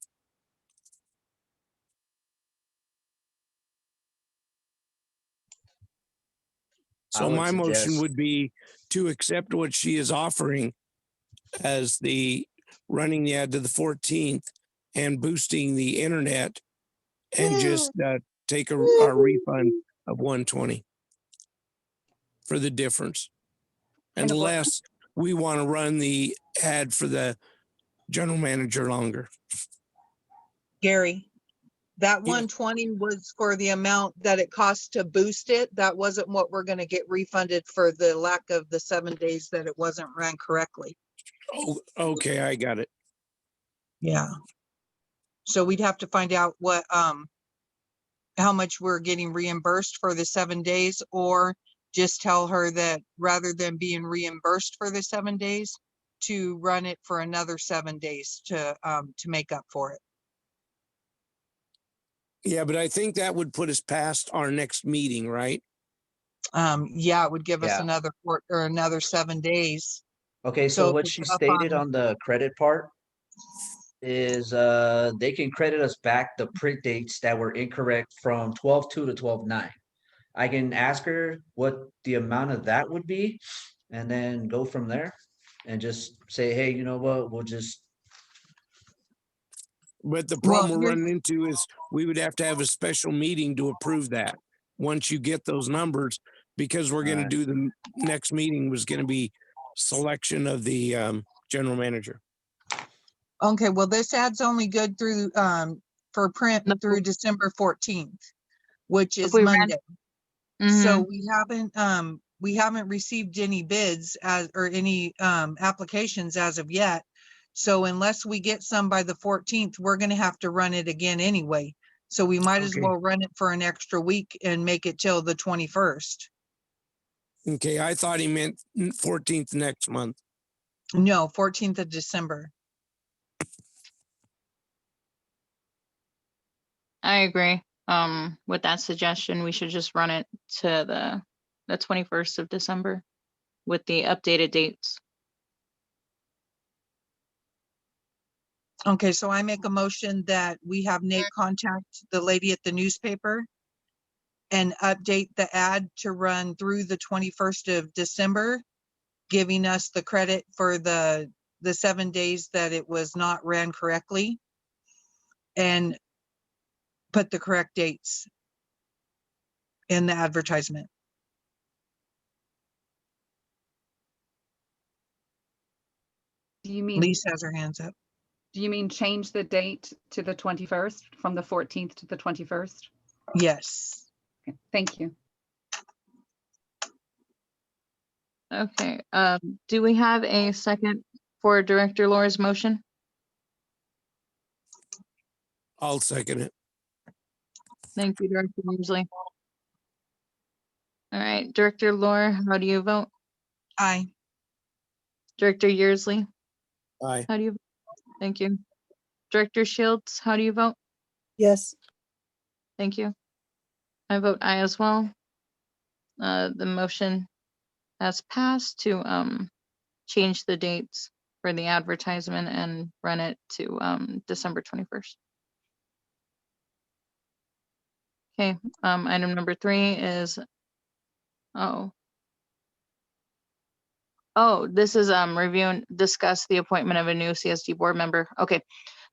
So would my motion suggest- would be to accept what she is offering as the running the ad to the 14th and boosting the internet and just take a refund of 120 for the difference. Point of order. Unless we want to run the ad for the general manager longer. Gary, that Yeah. 120 was for the amount that it costs to boost it. That wasn't what we're going to get refunded for the lack of the 7 days that it wasn't ran correctly. Oh, okay, I got it. Yeah. So we'd have to find out what, how much we're getting reimbursed for the 7 days, or just tell her that rather than being reimbursed for the 7 days, to run it for another 7 days to make up for it. Yeah, but I think that would put us past our next meeting, right? Yeah, it would give us Yeah. another another 7 days. Okay, So so if what it's she up stated on the credit part is they can credit us back the print dates that were incorrect from 12/2 to 12/9. I can ask her what the amount of that would be and then go from there and just say, hey, you know what, we'll just But the Well, problem we're here's- running into is we would have to have a special meeting to approve that once you get those numbers, because we're going to Alright. do the next meeting was going to be selection of the general manager. Okay, well, this ad's only good through for print The through December 14th, which If is we ran- Monday. Mhm. So we haven't received any bids or any applications as of yet. So unless we get some by the 14th, we're gonna have to run it again anyway. So we might as Okay. well run it for an extra week and make it till the 21st. Okay, I thought he meant 14th next month. No, 14th of December. I agree. With that suggestion, we should just run it to the 21st of December with the updated dates. Okay, so I make a motion that we have Nate contact the lady at the newspaper and update the ad to run through the 21st of December, giving us the credit for the 7 days that it was not ran correctly, and put the correct dates in the advertisement. Do you mean, Lisa has her hands up. do you mean change the date to the 21st, from the 14th to the 21st? Yes. Okay, thank you. Okay, do we have a second for Director Laura's motion? I'll second it. Thank you, Director Beasley. All right, Director Laura, how do you vote? Aye. Director Yearsley, Aye. how do you vote? Thank you. Director Shields, how do you vote? Yes. Thank you. I vote aye as well. The motion has passed to change the dates for the advertisement and run it to December 21st. Okay, item number 3 is, this is review and discuss the appointment of a new CSD board member. Okay,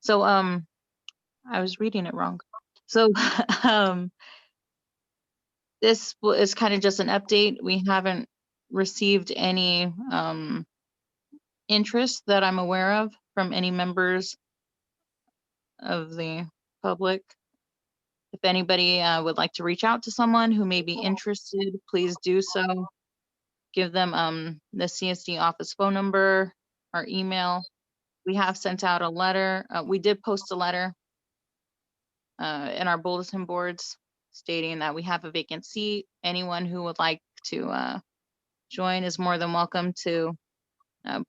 so I was reading it wrong. So this is kind of just an update. We haven't received any interest that I'm aware of from any members of the public. If anybody would like to reach out to someone who may be interested, please do so. Give them the CSD office phone number or email, We have sent out a letter. We did post a letter in our bulletin boards stating that we have a vacant seat. Anyone who would like to join is more than welcome to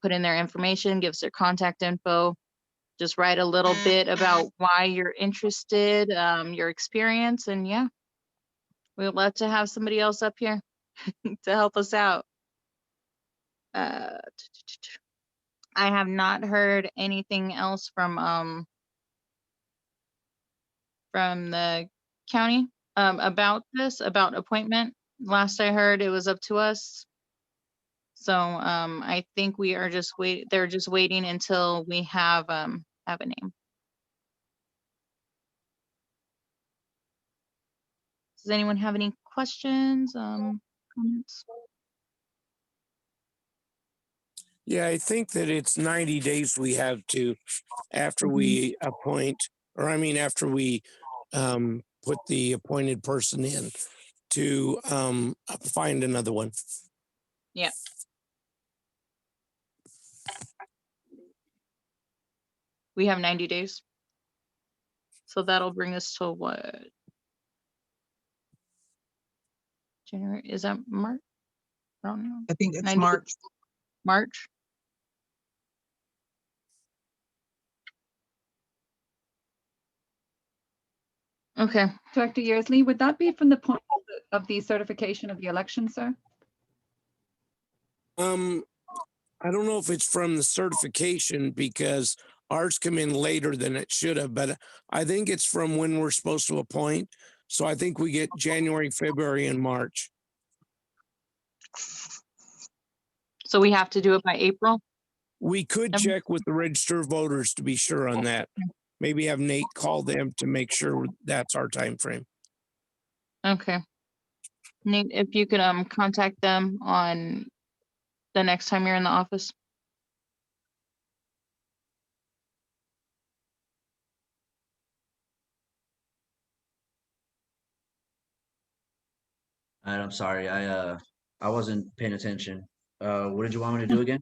put in their information, give us their contact info, just write a little bit about why you're interested, your experience, and yeah, we'd love to have somebody else up here to help us out. I have not heard anything else from the county about this, about appointment. Last I heard, it was up to us. So I think we are just they're just waiting until we have a name. Does anyone have any questions, comments? Yeah, I think that it's 90 days we have to, after we appoint, or I mean, after we put the appointed person in to find another one. Yeah. We have 90 days. So that'll bring us to what? January, is that March? I don't know. I think it's 90 March. March. Okay. Director Yearsley, would that be from the point of the certification of the election, sir? I don't know if it's from the certification because ours come in later than it should have, but I think it's from when we're supposed to appoint. So I think we get January, February, and March. So we have to do it by April? We could check with the register of voters to be sure on that. Maybe have Nate call them to make sure that's our time frame. Okay. Nate, if you could contact them on the next time you're in the office. I'm sorry, I wasn't paying attention. What did you want me to do again?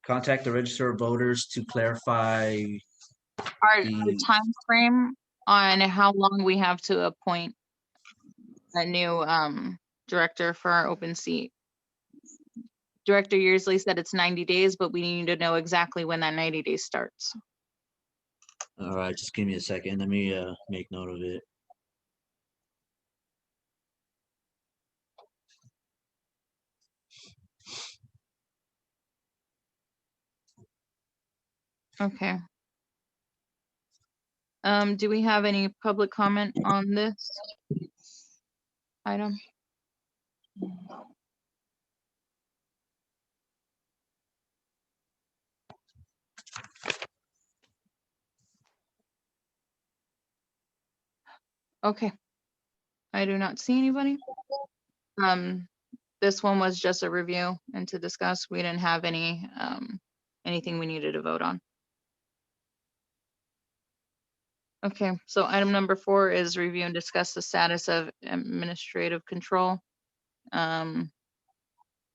Contact the register of voters to clarify Our the, time frame on how long we have to appoint a new director for our open seat. Director Yearsley said it's 90 days, but we need to know exactly when that 90 days starts. all right, just give me a second. Let me make note of it. Okay. Do we have any public comment on this item? Okay. I do not see anybody. This one was just a review and to discuss. We didn't have any anything we needed to vote on. Okay, so item number 4 is review and discuss the status of administrative control.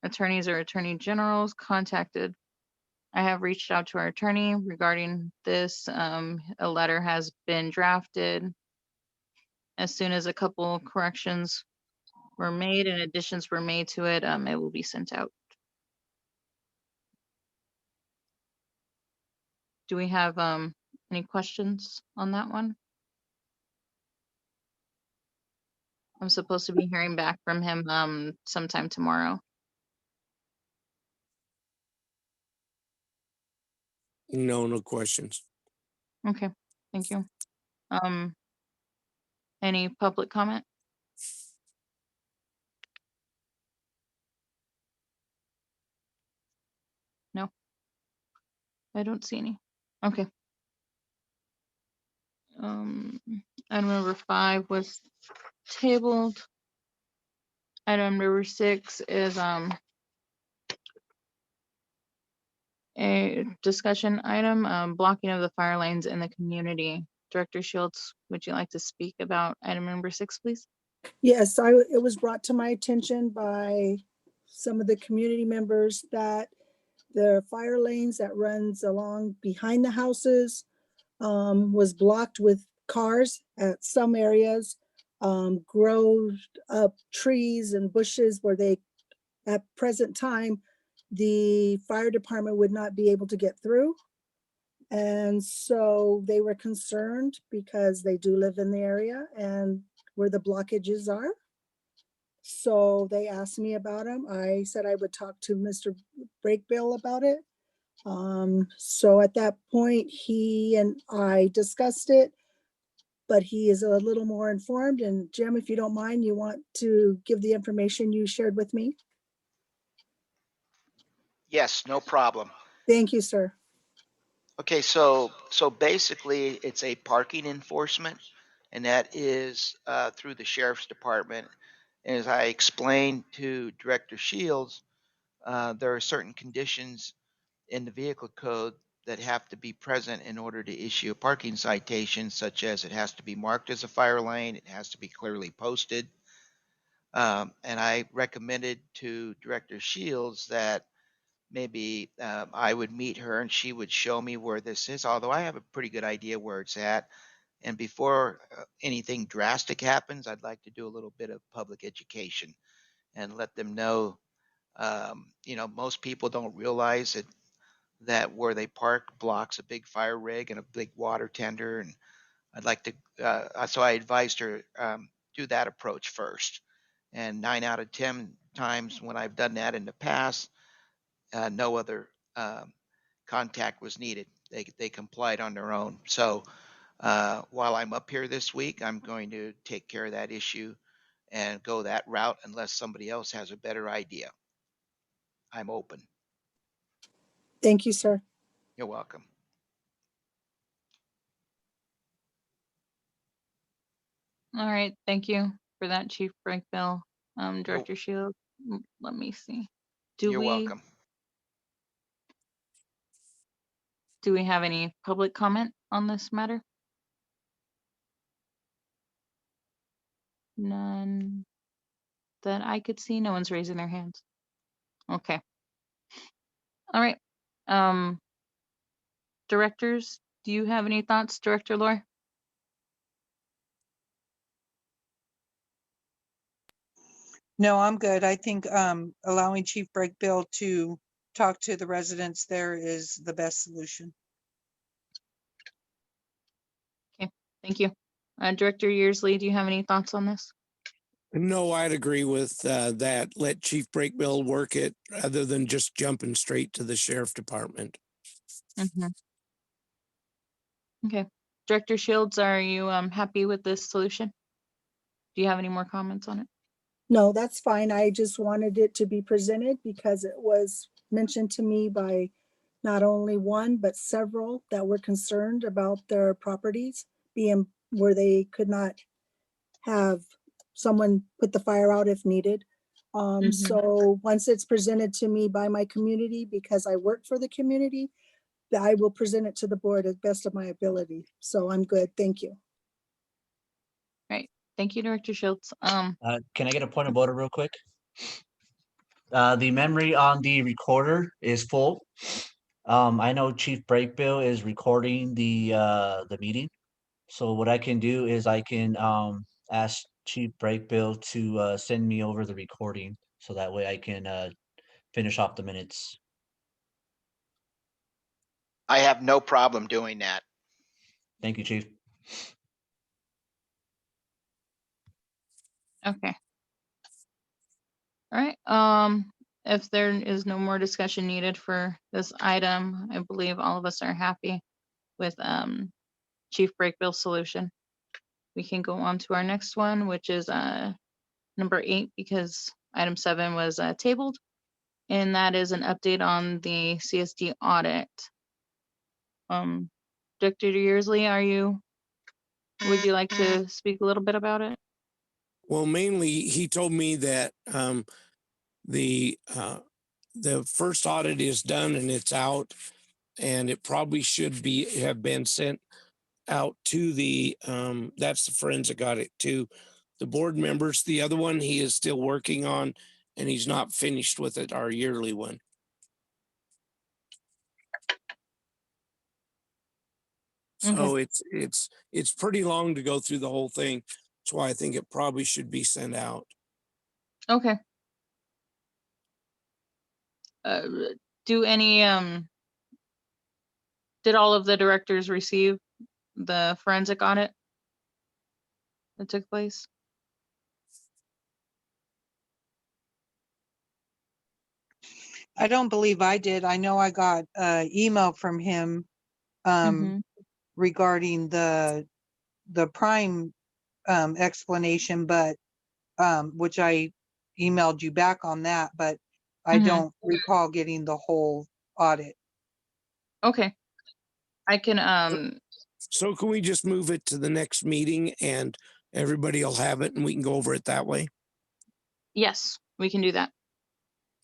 Attorneys or attorney generals contacted. I have reached out to our attorney regarding this. A letter has been drafted. As soon as a couple corrections were made and additions were made to it, it will be sent out. Do we have any questions on that one? I'm supposed to be hearing back from him sometime tomorrow. No questions. Okay, thank you. Any public comment? No, I don't see any. Okay. Item number 5 was tabled. Item number 6 is a discussion item, blocking of the fire lanes in the community. Director Shields, would you like to speak about item number 6, please? Yes, it was brought to my attention by some of the community members that the fire lanes that runs along behind the houses was blocked with cars at some areas, growed up trees and bushes where they, at present time, the fire department would not be able to get through. And so they were concerned because they do live in the area and where the blockages are. So they asked me about them. I said I would talk to Mr. Breakbill about it. So at that point, he and I discussed it, but he is a little more informed. And Jim, if you don't mind, you want to give the information you shared with me? Yes, no problem. Thank you, sir. Okay, so basically it's a parking enforcement, and that is through the sheriff's department. And as I explained to Director Shields, there are certain conditions in the vehicle code that have to be present in order to issue a parking citation, such as it has to be marked as a fire lane, it has to be clearly posted. And I recommended to Director Shields that maybe I would meet her and she would show me where this is, although I have a pretty good idea where it's at. And before anything drastic happens, I'd like to do a little bit of public education and let them know, most people don't realize that where they park blocks a big fire rig and a big water tender. And I'd like to, so I advised her, do that approach first. And 9 out of 10 times when I've done that in the past, no other contact was needed. They complied on their own. So while I'm up here this week, I'm going to take care of that issue and go that route unless somebody else has a better idea. I'm open. Thank you, sir. You're welcome. All right, thank you for that, Chief Breakbill. Director Shields, let me see. You're welcome. Do we have any public comment on this matter? None that I could see. No one's raising their hands. Okay. All right. Directors, do you have any thoughts, Director Lohr? No, I'm good. I think allowing Chief Breakbill to talk to the residents there is the best solution. Okay, thank you. Director Yearsley, do you have any thoughts on this? No, I'd agree with that. Let Chief Breakbill work it rather than just jumping straight to the sheriff department. Mm-hmm. Okay. Director Shields, are you happy with this solution? Do you have any more comments on it? No, that's fine. I just wanted it to be presented because it was mentioned to me by not only one, but several that were concerned about their properties being where they could not have someone put the fire out if needed. So once it's presented to me by my community, because I work for the community, I will present it to the board as best of my ability. So I'm good. Thank you. Right. Thank you, Director Shields. Can I get a point of order real quick? The memory on the recorder is full. I know Chief Breakbill is recording the meeting. So what I can do is I can ask Chief Breakbill to send me over the recording so that way I can finish off the minutes. I have no problem doing that. Thank you, Chief. Okay. All right. If there is no more discussion needed for this item, I believe all of us are happy with Chief Breakbill's solution. We can go on to our next one, which is number 8, because item 7 was tabled, and that is an update on the CSD audit. Director Yearsley, would you like to speak a little bit about it? Well, mainly he told me that the first audit is done and it's out, and it probably should have been sent out to the that's the forensic audit to the board members. The other one he is still working on, and he's not finished with it, our yearly one. So it's pretty long to go through the whole thing. That's why I think it probably should be sent out. Okay. Do any, did all of the directors receive the forensic audit that took place? I don't believe I did. I know I got email from him Mhm. regarding the prime explanation, but which I emailed you back on that, but I Mhm. don't recall getting the whole audit. Okay. I can, So can we just move it to the next meeting and everybody will have it and we can go over it that way? yes, we can do that.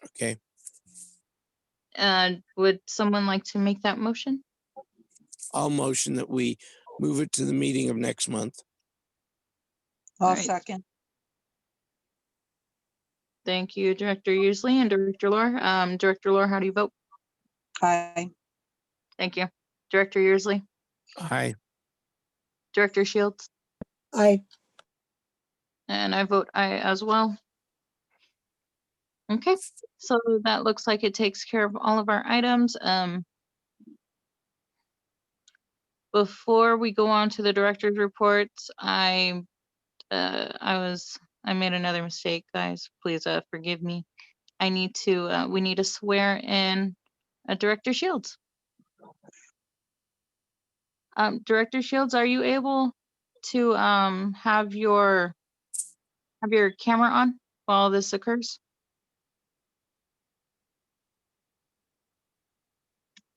Okay. Would someone like to make that motion? I'll motion that we move it to the meeting of next month. I'll Alright. second. Thank you, Director Usley and Director Lohr. Director Lohr, how do you vote? Aye. Thank you. Director Usley, Aye. Director Shields, Aye. and I vote aye as well. Okay, so that looks like it takes care of all of our items. Before we go on to the director's reports, I made another mistake, guys. Please forgive me. We need to swear in Director Shields. Director Shields, are you able to have your camera on while this occurs?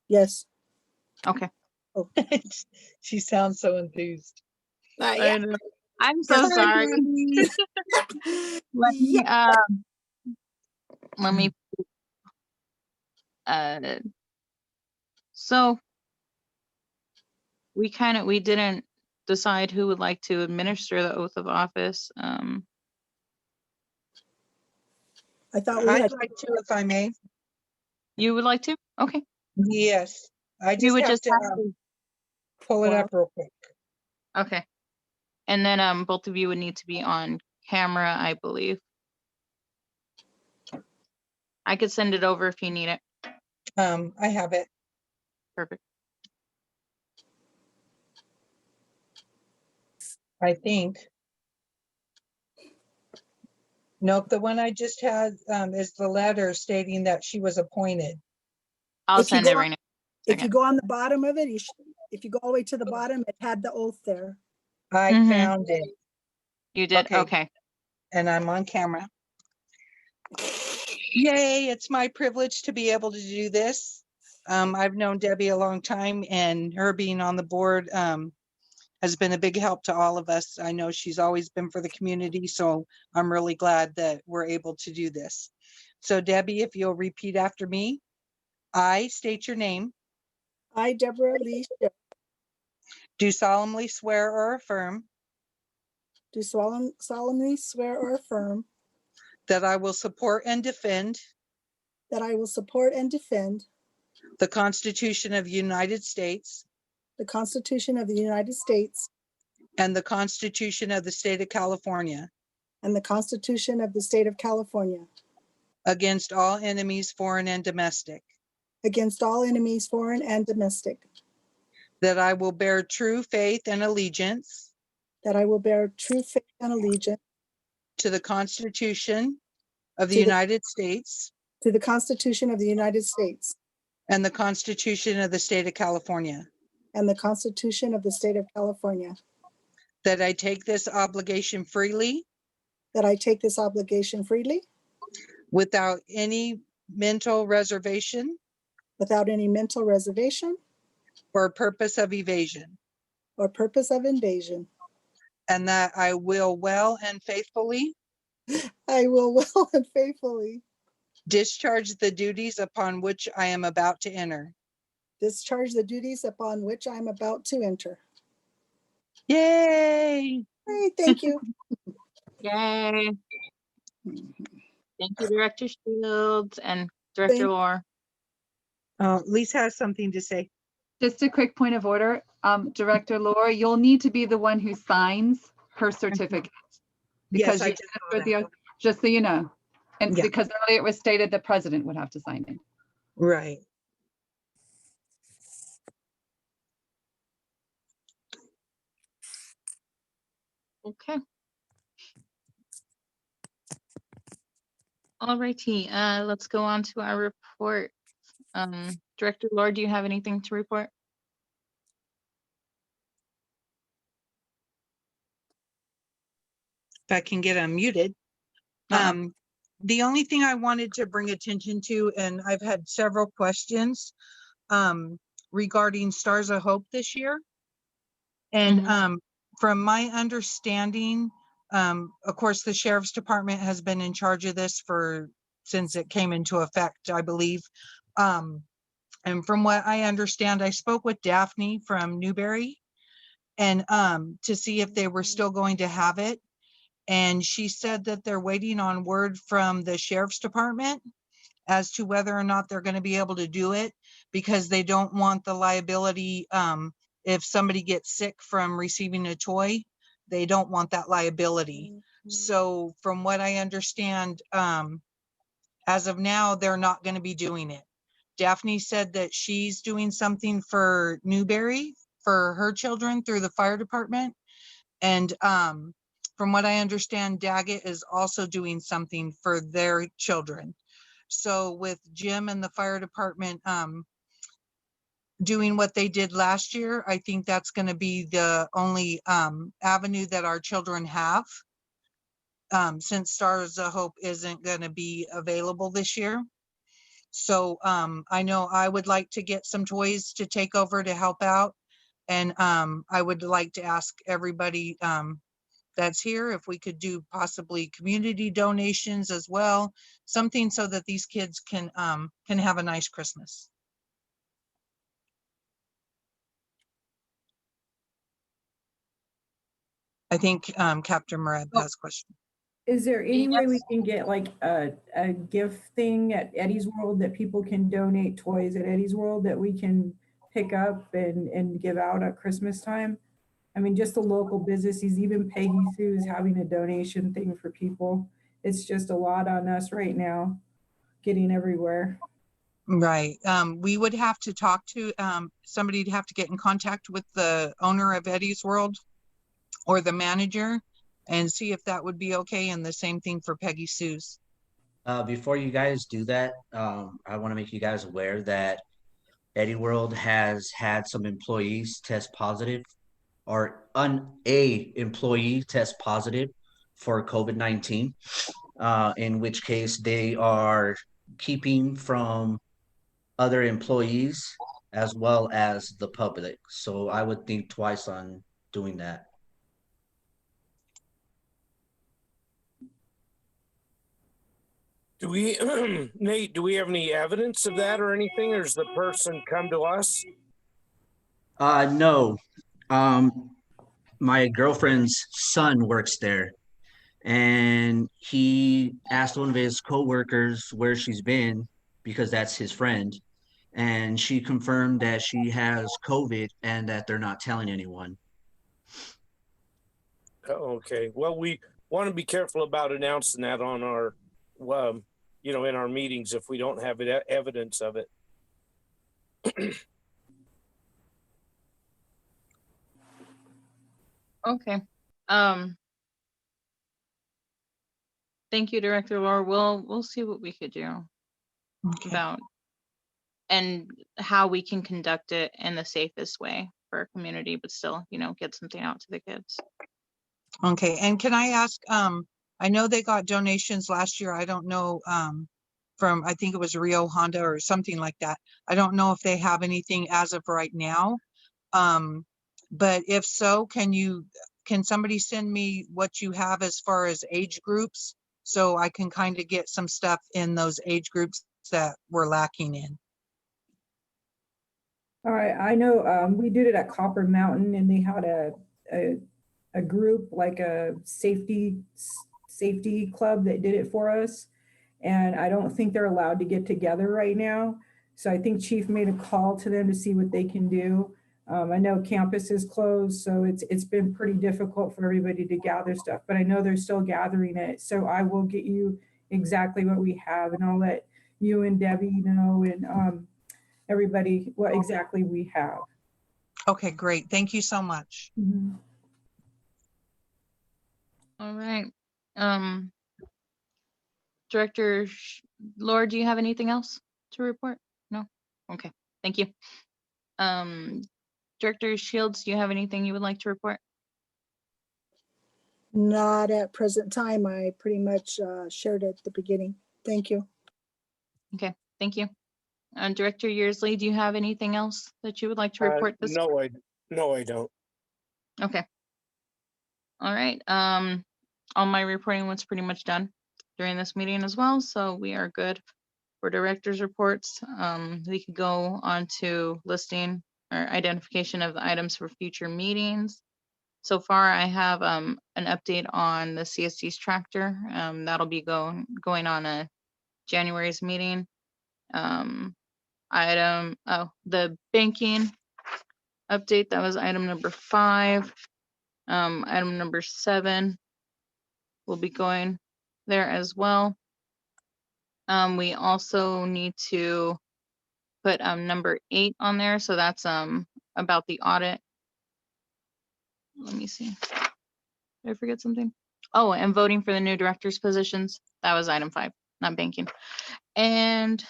Yes. Okay. She sounds so enthused. I know. I'm so Yes. sorry. Let me Yeah. let me so we didn't decide who would like to administer the oath of office. I thought we I'd had, like to, if I may. You would like to? Okay. Yes, I You just would have just to have to, pull it Wow. up real quick. okay. And then both of you would need to be on camera, I believe. I could send it over if you need it. I have it. Perfect. I think. Nope, the one I just had is the letter stating that she was appointed. I'll If you send go it on- right now. if you Second. go on the bottom of it, if you go all the way to the bottom, it had the oath there. I Mhm. found it, You did? Okay. Okay. and I'm on camera. Yay, it's my privilege to be able to do this. I've known Debbie a long time, and her being on the board has been a big help to all of us. I know she's always been for the community, so I'm really glad that we're able to do this. So Debbie, if you'll repeat after me. I state your name, I, Deborah Lee, Shipp, do solemnly swear or affirm do solemnly swear or affirm that I will support and defend that I will support and defend the Constitution of the United States the Constitution of the United States and the Constitution of the State of California and the Constitution of the State of California against all enemies, foreign and domestic, against all enemies, foreign and domestic, that I will bear true faith and allegiance that I will bear true faith and allegiance to the Constitution of the To the- United States to the Constitution of the United States and the Constitution of the State of California, and the Constitution of the State of California, that I take this obligation freely that I take this obligation freely without any mental reservation without any mental reservation or purpose of evasion, or purpose of invasion. and that I will well and faithfully I will well and faithfully discharge the duties upon which I am about to enter. discharge the duties upon which I am about to enter. Yay! Hey, thank you. Yay. Thank you, Director Shields and Director Thank- Lohr. Lisa has something to say. Just a quick point of order, Director Laura, you'll need to be the one who signs her certificate. Yes, Because I you just did it saw for that. just so you know. And Yeah. because earlier it was stated the president would have to sign it. Right. Okay. All righty, let's go on to our report. Director Laura, do you have anything to report? If I can get unmuted. The only thing I wanted to bring attention to, and I've had several questions regarding Stars of Hope this year. And from my understanding, of course, the Sheriff's Department has been in charge of this since it came into effect, I believe. And from what I understand, I spoke with Daphne from Newberry and to see if they were still going to have it. And she said that they're waiting on word from the Sheriff's Department as to whether or not they're going to be able to do it, because they don't want the liability. If somebody gets sick from receiving a toy, they don't want that liability. So from what I understand, as of now, they're not going to be doing it. Daphne said that she's doing something for Newberry for her children through the fire department. And from what I understand, Daggett is also doing something for their children. So with Jim and the fire department doing what they did last year, I think that's going to be the only avenue that our children have, since Stars of Hope isn't going to be available this year. So I know I would like to get some toys to take over to help out. And I would like to ask everybody that's here if we could do possibly community donations as well, something so that these kids can have a nice Christmas. I think Captain Merab has a question. Is there any way we Yes. can get like a gift thing at Eddie's World that people can donate toys at Eddie's World that we can pick up and give out at Christmas time? I mean, just the local businesses, even Peggy Sue's having a donation thing for people. It's just a lot on us right now, getting everywhere. Right. We would have to talk to somebody to have to get in contact with the owner of Eddie's World or the manager and see if that would be okay. And the same thing for Peggy Sue's. Before you guys do that, I want to make you guys aware that Eddie World has had some employees test positive, or a employee test positive for COVID-19, in which case they are keeping from other employees as well as the public. So I would think twice on doing that. Do we, Nate, do we have any evidence of that or anything? Or does the person come to us? No. My girlfriend's son works there, and he asked one of his coworkers where she's been because that's his friend, and she confirmed that she has COVID and that they're not telling anyone. Oh, okay. Well, we want to be careful about announcing that on our, in our meetings if we don't have evidence of it. Okay. Thank you, Director Laura. We'll see what we could do about and how we can conduct it in the safest way for our community, but still, get something out to the kids. Okay. And can I ask, I know they got donations last year. I don't know, from, I think it was Rio Honda or something like that. I don't know if they have anything as of right now. But if so, can somebody send me what you have as far as age groups so I can kind of get some stuff in those age groups that we're lacking in? All right, I know we did it at Copper Mountain and they had a group, like a safety club that did it for us. And I don't think they're allowed to get together right now. So I think Chief made a call to them to see what they can do. I know campus is closed, so it's been pretty difficult for everybody to gather stuff, but I know they're still gathering it. So I will get you exactly what we have, and I'll let you and Debbie know, and everybody what exactly we have. Okay, great. Thank you so much. Mhm. All right. Director Laura, do you have anything else to report? No? Okay, thank you. Director Shields, do you have anything you would like to report? Not at present time. I pretty much shared at the beginning. Thank you. Okay, thank you. Director Yearsley, do you have anything else that you would like to report this? No, I don't. Okay. All right. All my reporting was pretty much done during this meeting as well, so we are good for director's reports. We could go on to listing or identification of the items for future meetings. So far, I have an update on the CSD's tractor. That'll be going on a January's meeting. The banking update, that was item number 5. Item number 7 will be going there as well. We also need to put number 8 on there, so that's about the audit. Let me see. Did I forget something? Oh, and voting for the new directors positions. That was item 5, not banking. And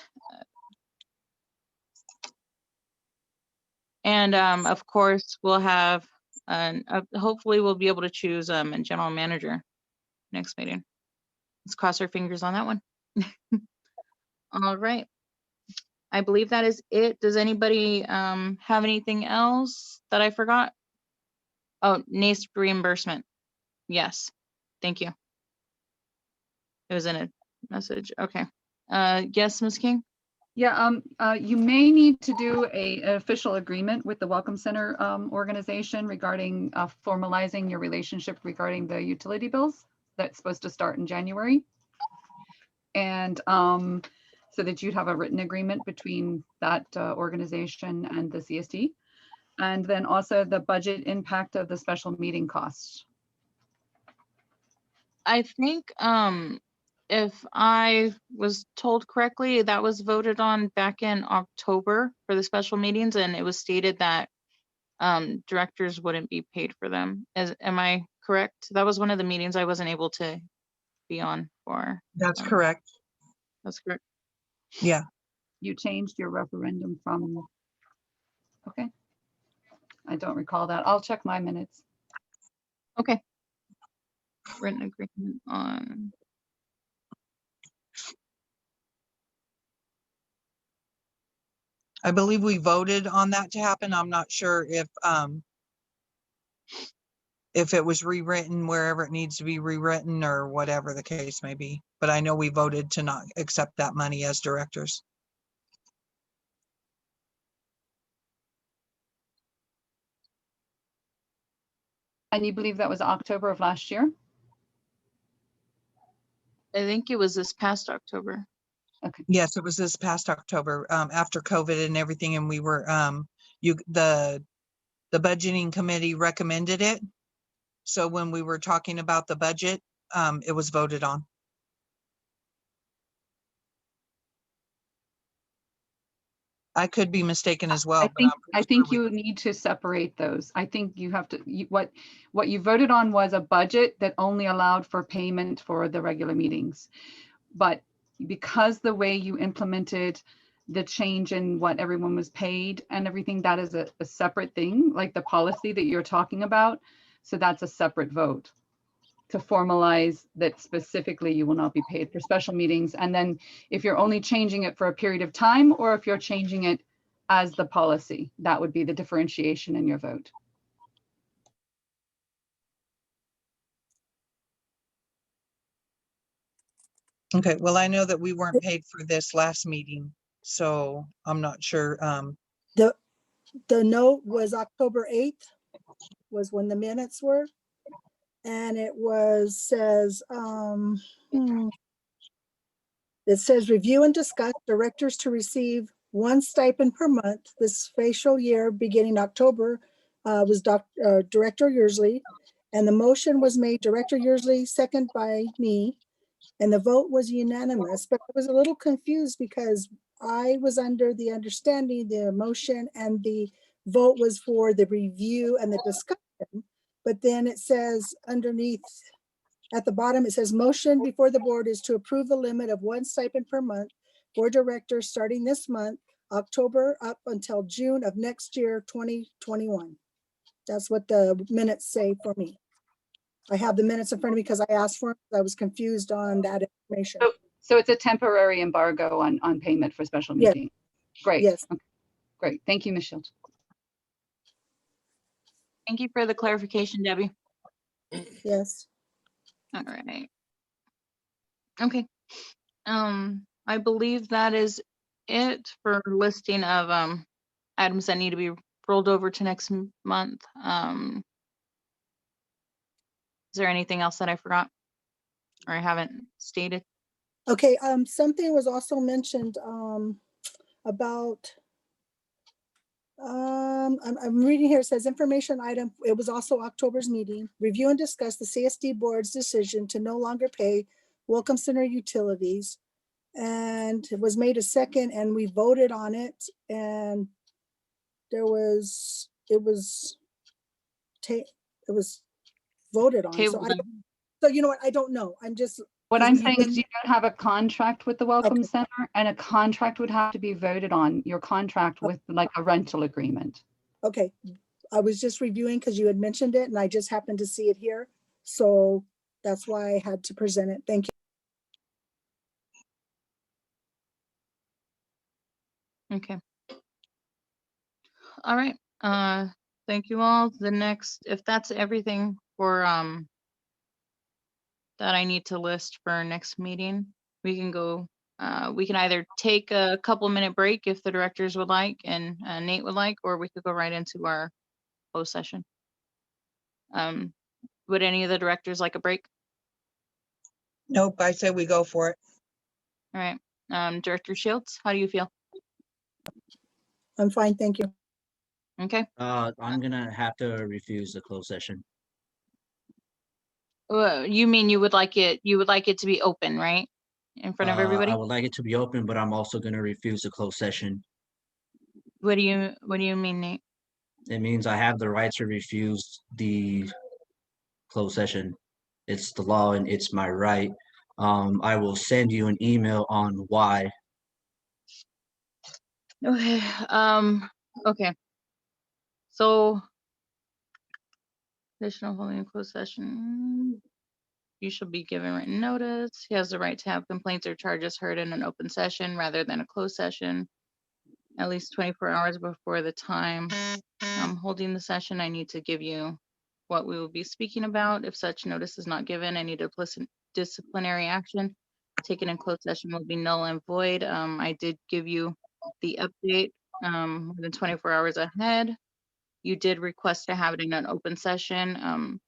of course, we'll have hopefully we'll be able to choose a general manager next meeting. Let's cross our fingers on that one. All right. I believe that is it. Does anybody have anything else that I forgot? Oh, NACE reimbursement. Yes. Thank you. It was in a message. Okay. Yes, Ms. King? Yeah, you may need to do an official agreement with the Welcome Center organization regarding formalizing your relationship regarding the utility bills. That's supposed to start in January. And so that you'd have a written agreement between that organization and the CSD. And then also the budget impact of the special meeting costs. I think if I was told correctly, that was voted on back in October for the special meetings, and it was stated that directors wouldn't be paid for them. Am I correct? That was one of the meetings I wasn't able to be on for. That's correct. That's correct. Yeah. You changed your referendum from, okay. I don't recall that. I'll check my minutes. Okay. Written agreement on. I believe we voted on that to happen. I'm not sure if it was rewritten wherever it needs to be rewritten or whatever the case may be. But I know we voted to not accept that money as directors. And you believe that was October of last year? I think it was this past October. Okay. Yes, it was this past October, after COVID and everything, and we were the budgeting committee recommended it. So when we were talking about the budget, it was voted on. I could be mistaken as well. I think you need to separate those. I think you have to, what you voted on was a budget that only allowed for payment for the regular meetings. But because the way you implemented the change in what everyone was paid and everything, that is a separate thing, like the policy that you're talking about. So that's a separate vote to formalize that specifically you will not be paid for special meetings. And then if you're only changing it for a period of time, or if you're changing it as the policy, that would be the differentiation in your vote. Okay, well, I know that we weren't paid for this last meeting, so I'm not sure. The note was October 8th was when the minutes were. And it says review and discuss directors to receive one stipend per month. This facial year beginning October was Director Yearsley. And the motion was made Director Yearsley, second by me. And the vote was unanimous, but I was a little confused because I was under the understanding the motion and the vote was for the review and the discussion. But then it says underneath at the bottom, it says motion before the board is to approve the limit of one stipend per month for directors starting this month, October up until June of next year, 2021. That's what the minutes say for me. I have the minutes in front of me because I asked for it. I was confused on that information. So it's a temporary embargo on payment for special Yes. meeting. Great. Yes. Okay. Great. Thank you, Ms. Shields. Thank you for the clarification, Debbie. Yes. All right. Okay. I believe that is it for listing of items that need to be rolled over to next month. Is there anything else that I forgot or I haven't stated? Okay. Something was also mentioned about I'm reading here, it says information item. It was also October's meeting. Review and discuss the CSD board's decision to no longer pay Welcome Center utilities. And it was made a second and we voted on it and it was voted on. Table. So you know what? I don't know. I'm just. What I'm saying is you don't have a contract with the Welcome Center, and a contract would have to be voted on, your contract with like a rental agreement. Okay. I was just reviewing because you had mentioned it and I just happened to see it here. So that's why I had to present it. Thank you. Okay. All right. Thank you all. The next, if that's everything for that I need to list for our next meeting, we can go. We can either take a couple-minute break if the directors would like and Nate would like, or we could go right into our closed session. Would any of the directors like a break? Nope, I say we go for it. All right. Director Shields, how do you feel? I'm fine. Thank you. Okay. I'm gonna have to refuse the closed session. You mean you would like it to be open, right? In front of everybody? I would like it to be open, but I'm also gonna refuse the closed session. What do you mean, Nate? It means I have the right to refuse the closed session. It's the law and it's my right. I will send you an email on why. Okay. Okay. So additional holding a closed session. You shall be given written notice. He has the right to have complaints or charges heard in an open session rather than a closed session. At least 24 hours before the time I'm holding the session, I need to give you what we will be speaking about. If such notice is not given, any disciplinary action taken in closed session will be null and void. I did give you the update more than 24 hours ahead. You did request to have it in an open session.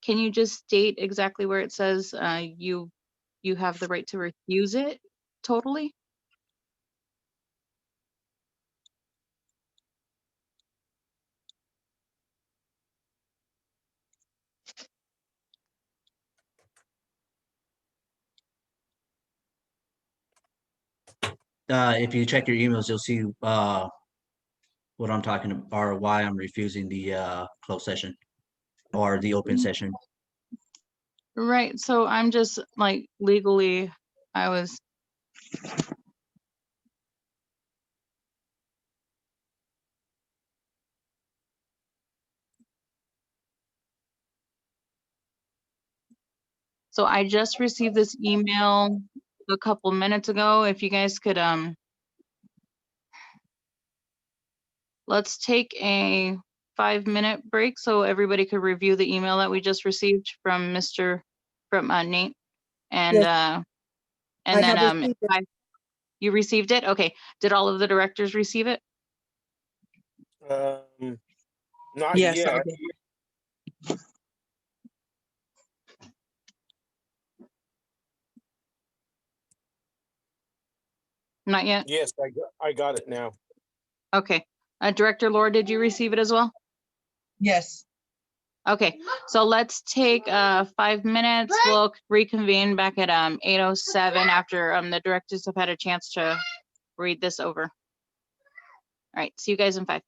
Can you just state exactly where it says you have the right to refuse it totally? If you check your emails, you'll see what I'm talking about or why I'm refusing the closed session or the open session. Right. So I'm just like legally, I was. So I just received this email a couple minutes ago. If you guys could, let's take a 5-minute break so everybody could review the email that we just received from Nate. And, Yes, I then, have received it. you received it? Okay. Did all of the directors receive it? Not Yes, yet. I did. Not yet? Yes, I got it now. Okay. Director Laura, did you receive it as well? Yes. Okay, so let's take 5 minutes. We'll reconvene back at 8:07 after the directors have had a chance to read this over. All right, see you guys in 5.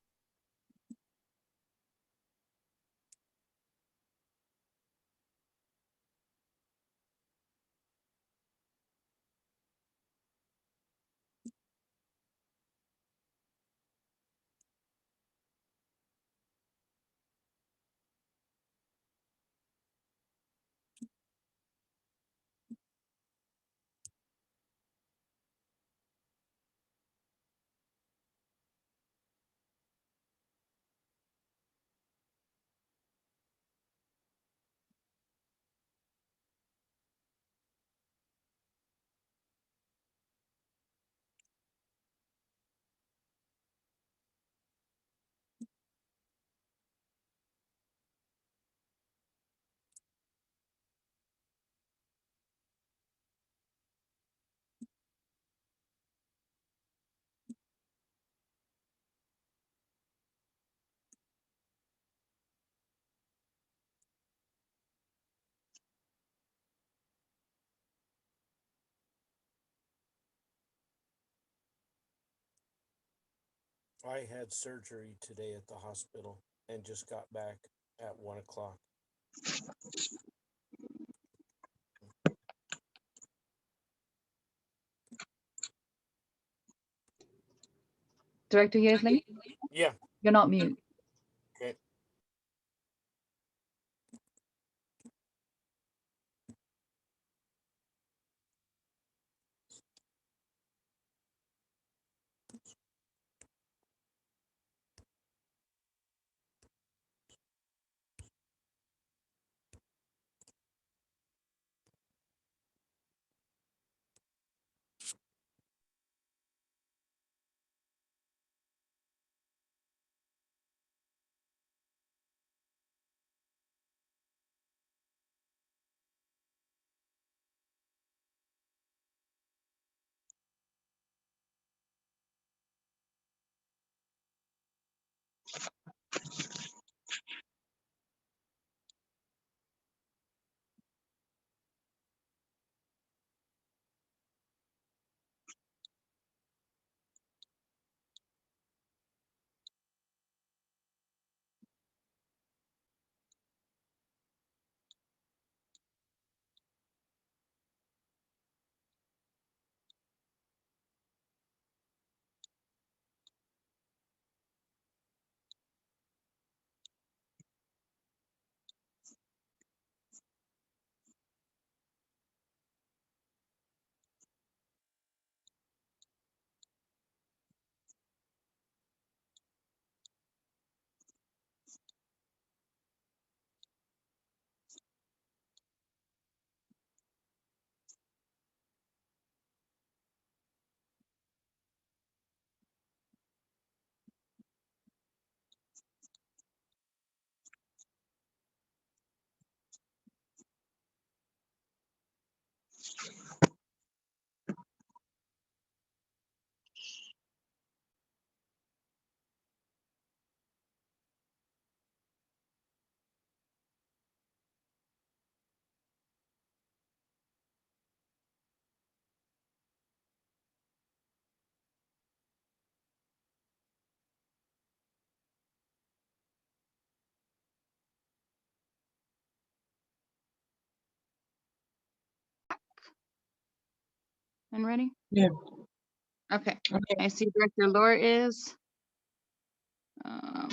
I had surgery today at the hospital and just got back at 1 o'clock. Director Yesley, Yeah. you're not mute. Okay. And ready? Yeah. Okay, Okay. I see Director Laura is. Um,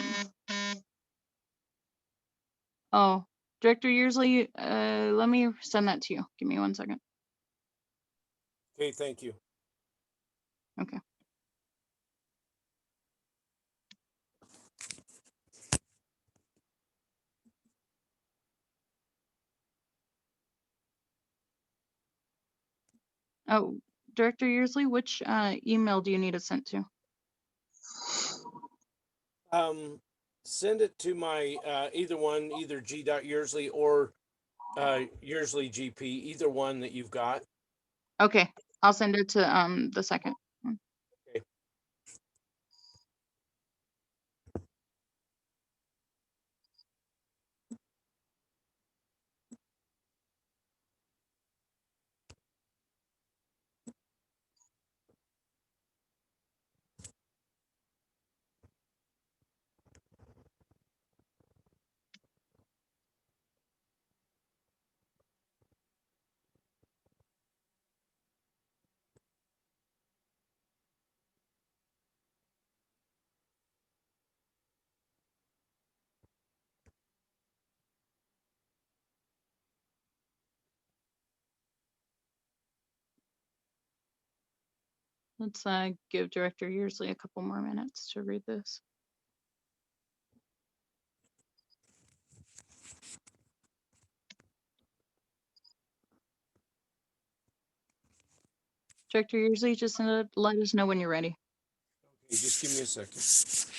oh, Director Yearsley, let me send that to you. Give me 1 second. Okay, thank you. Okay. Oh, Director Yearsley, which email do you need it sent to? Send it to my either one, either g.yearsley or Yearsley GP, either one that you've got. Okay, I'll send it to the second one. Let's give Director Yearsley a couple more minutes to read this. Director Yearsley, just let us know when you're ready. Okay, just give me a second.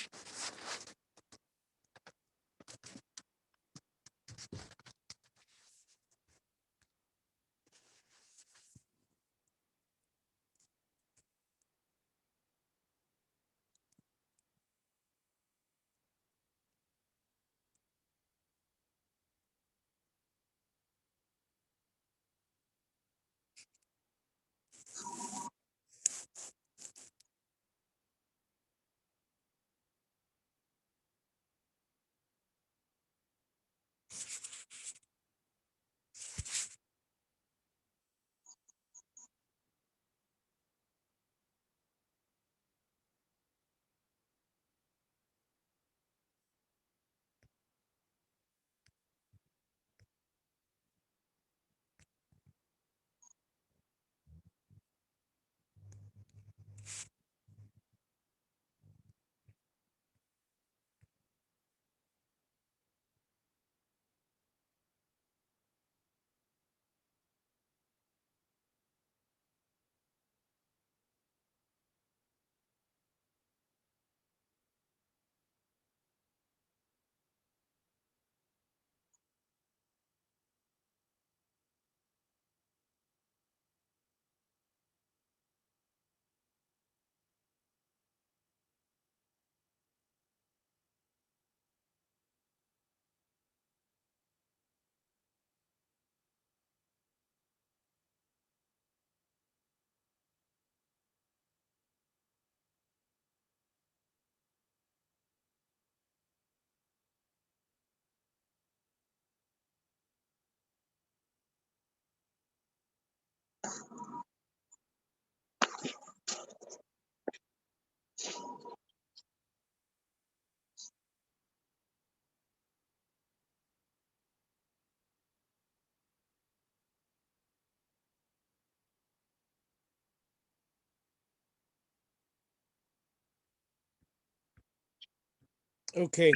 Okay,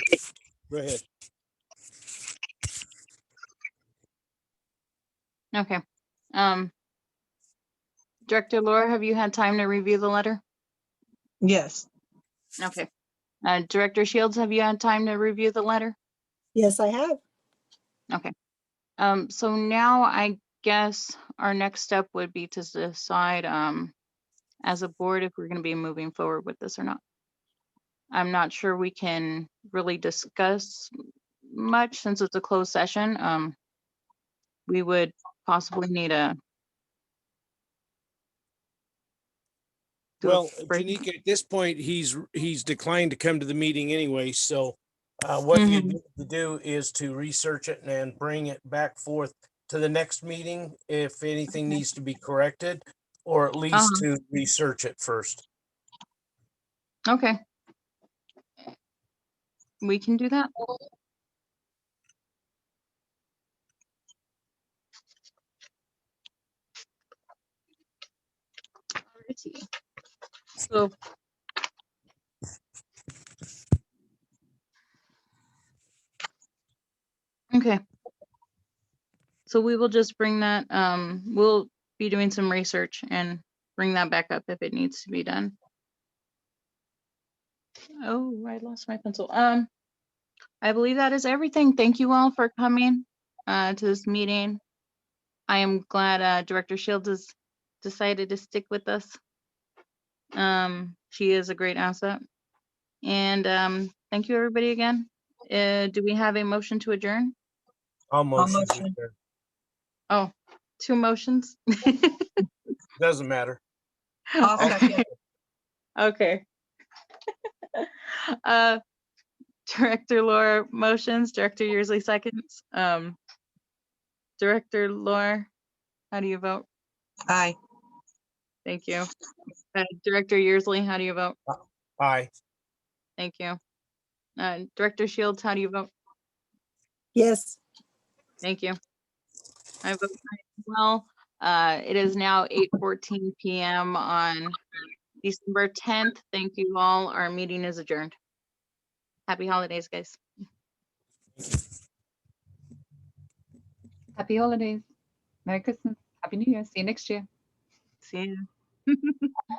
go ahead. Okay. Director Laura, have you had time to review the letter? Yes. Okay. Director Shields, have you had time to review the letter? Yes, I have. Okay. So now I guess our next step would be to decide as a board if we're going to be moving forward with this or not. I'm not sure we can really discuss much since it's a closed session. We would possibly need a Well, break. Janika, at this point, he's declined to come to the meeting anyway. So what you need to do is to research it and bring it back forth to the next meeting if anything needs to be corrected, or at least to research it first. Okay. We can do that. Alrighty. So okay. So we will just bring that, we'll be doing some research and bring that back up if it needs to be done. Oh, I lost my pencil. I believe that is everything. Thank you all for coming to this meeting. I am glad Director Shields has decided to stick with us. She is a great asset. And thank you everybody again. Do we have a motion to adjourn? I'll motion. motion. Oh, 2 motions. Doesn't matter. I'll second. Okay. Director Laura motions, Director Yearsley seconds. Director Laura, how do you vote? Aye. Thank you. Director Yearsley, how do you vote? Aye. Thank you. Director Shields, how do you vote? Yes. Thank you. I vote aye as well. It is now 8:14 p.m. on December 10th. Thank you all. Our meeting is adjourned. Happy holidays, guys. Happy holidays. Merry Christmas. Happy New Year. See you next year. See you.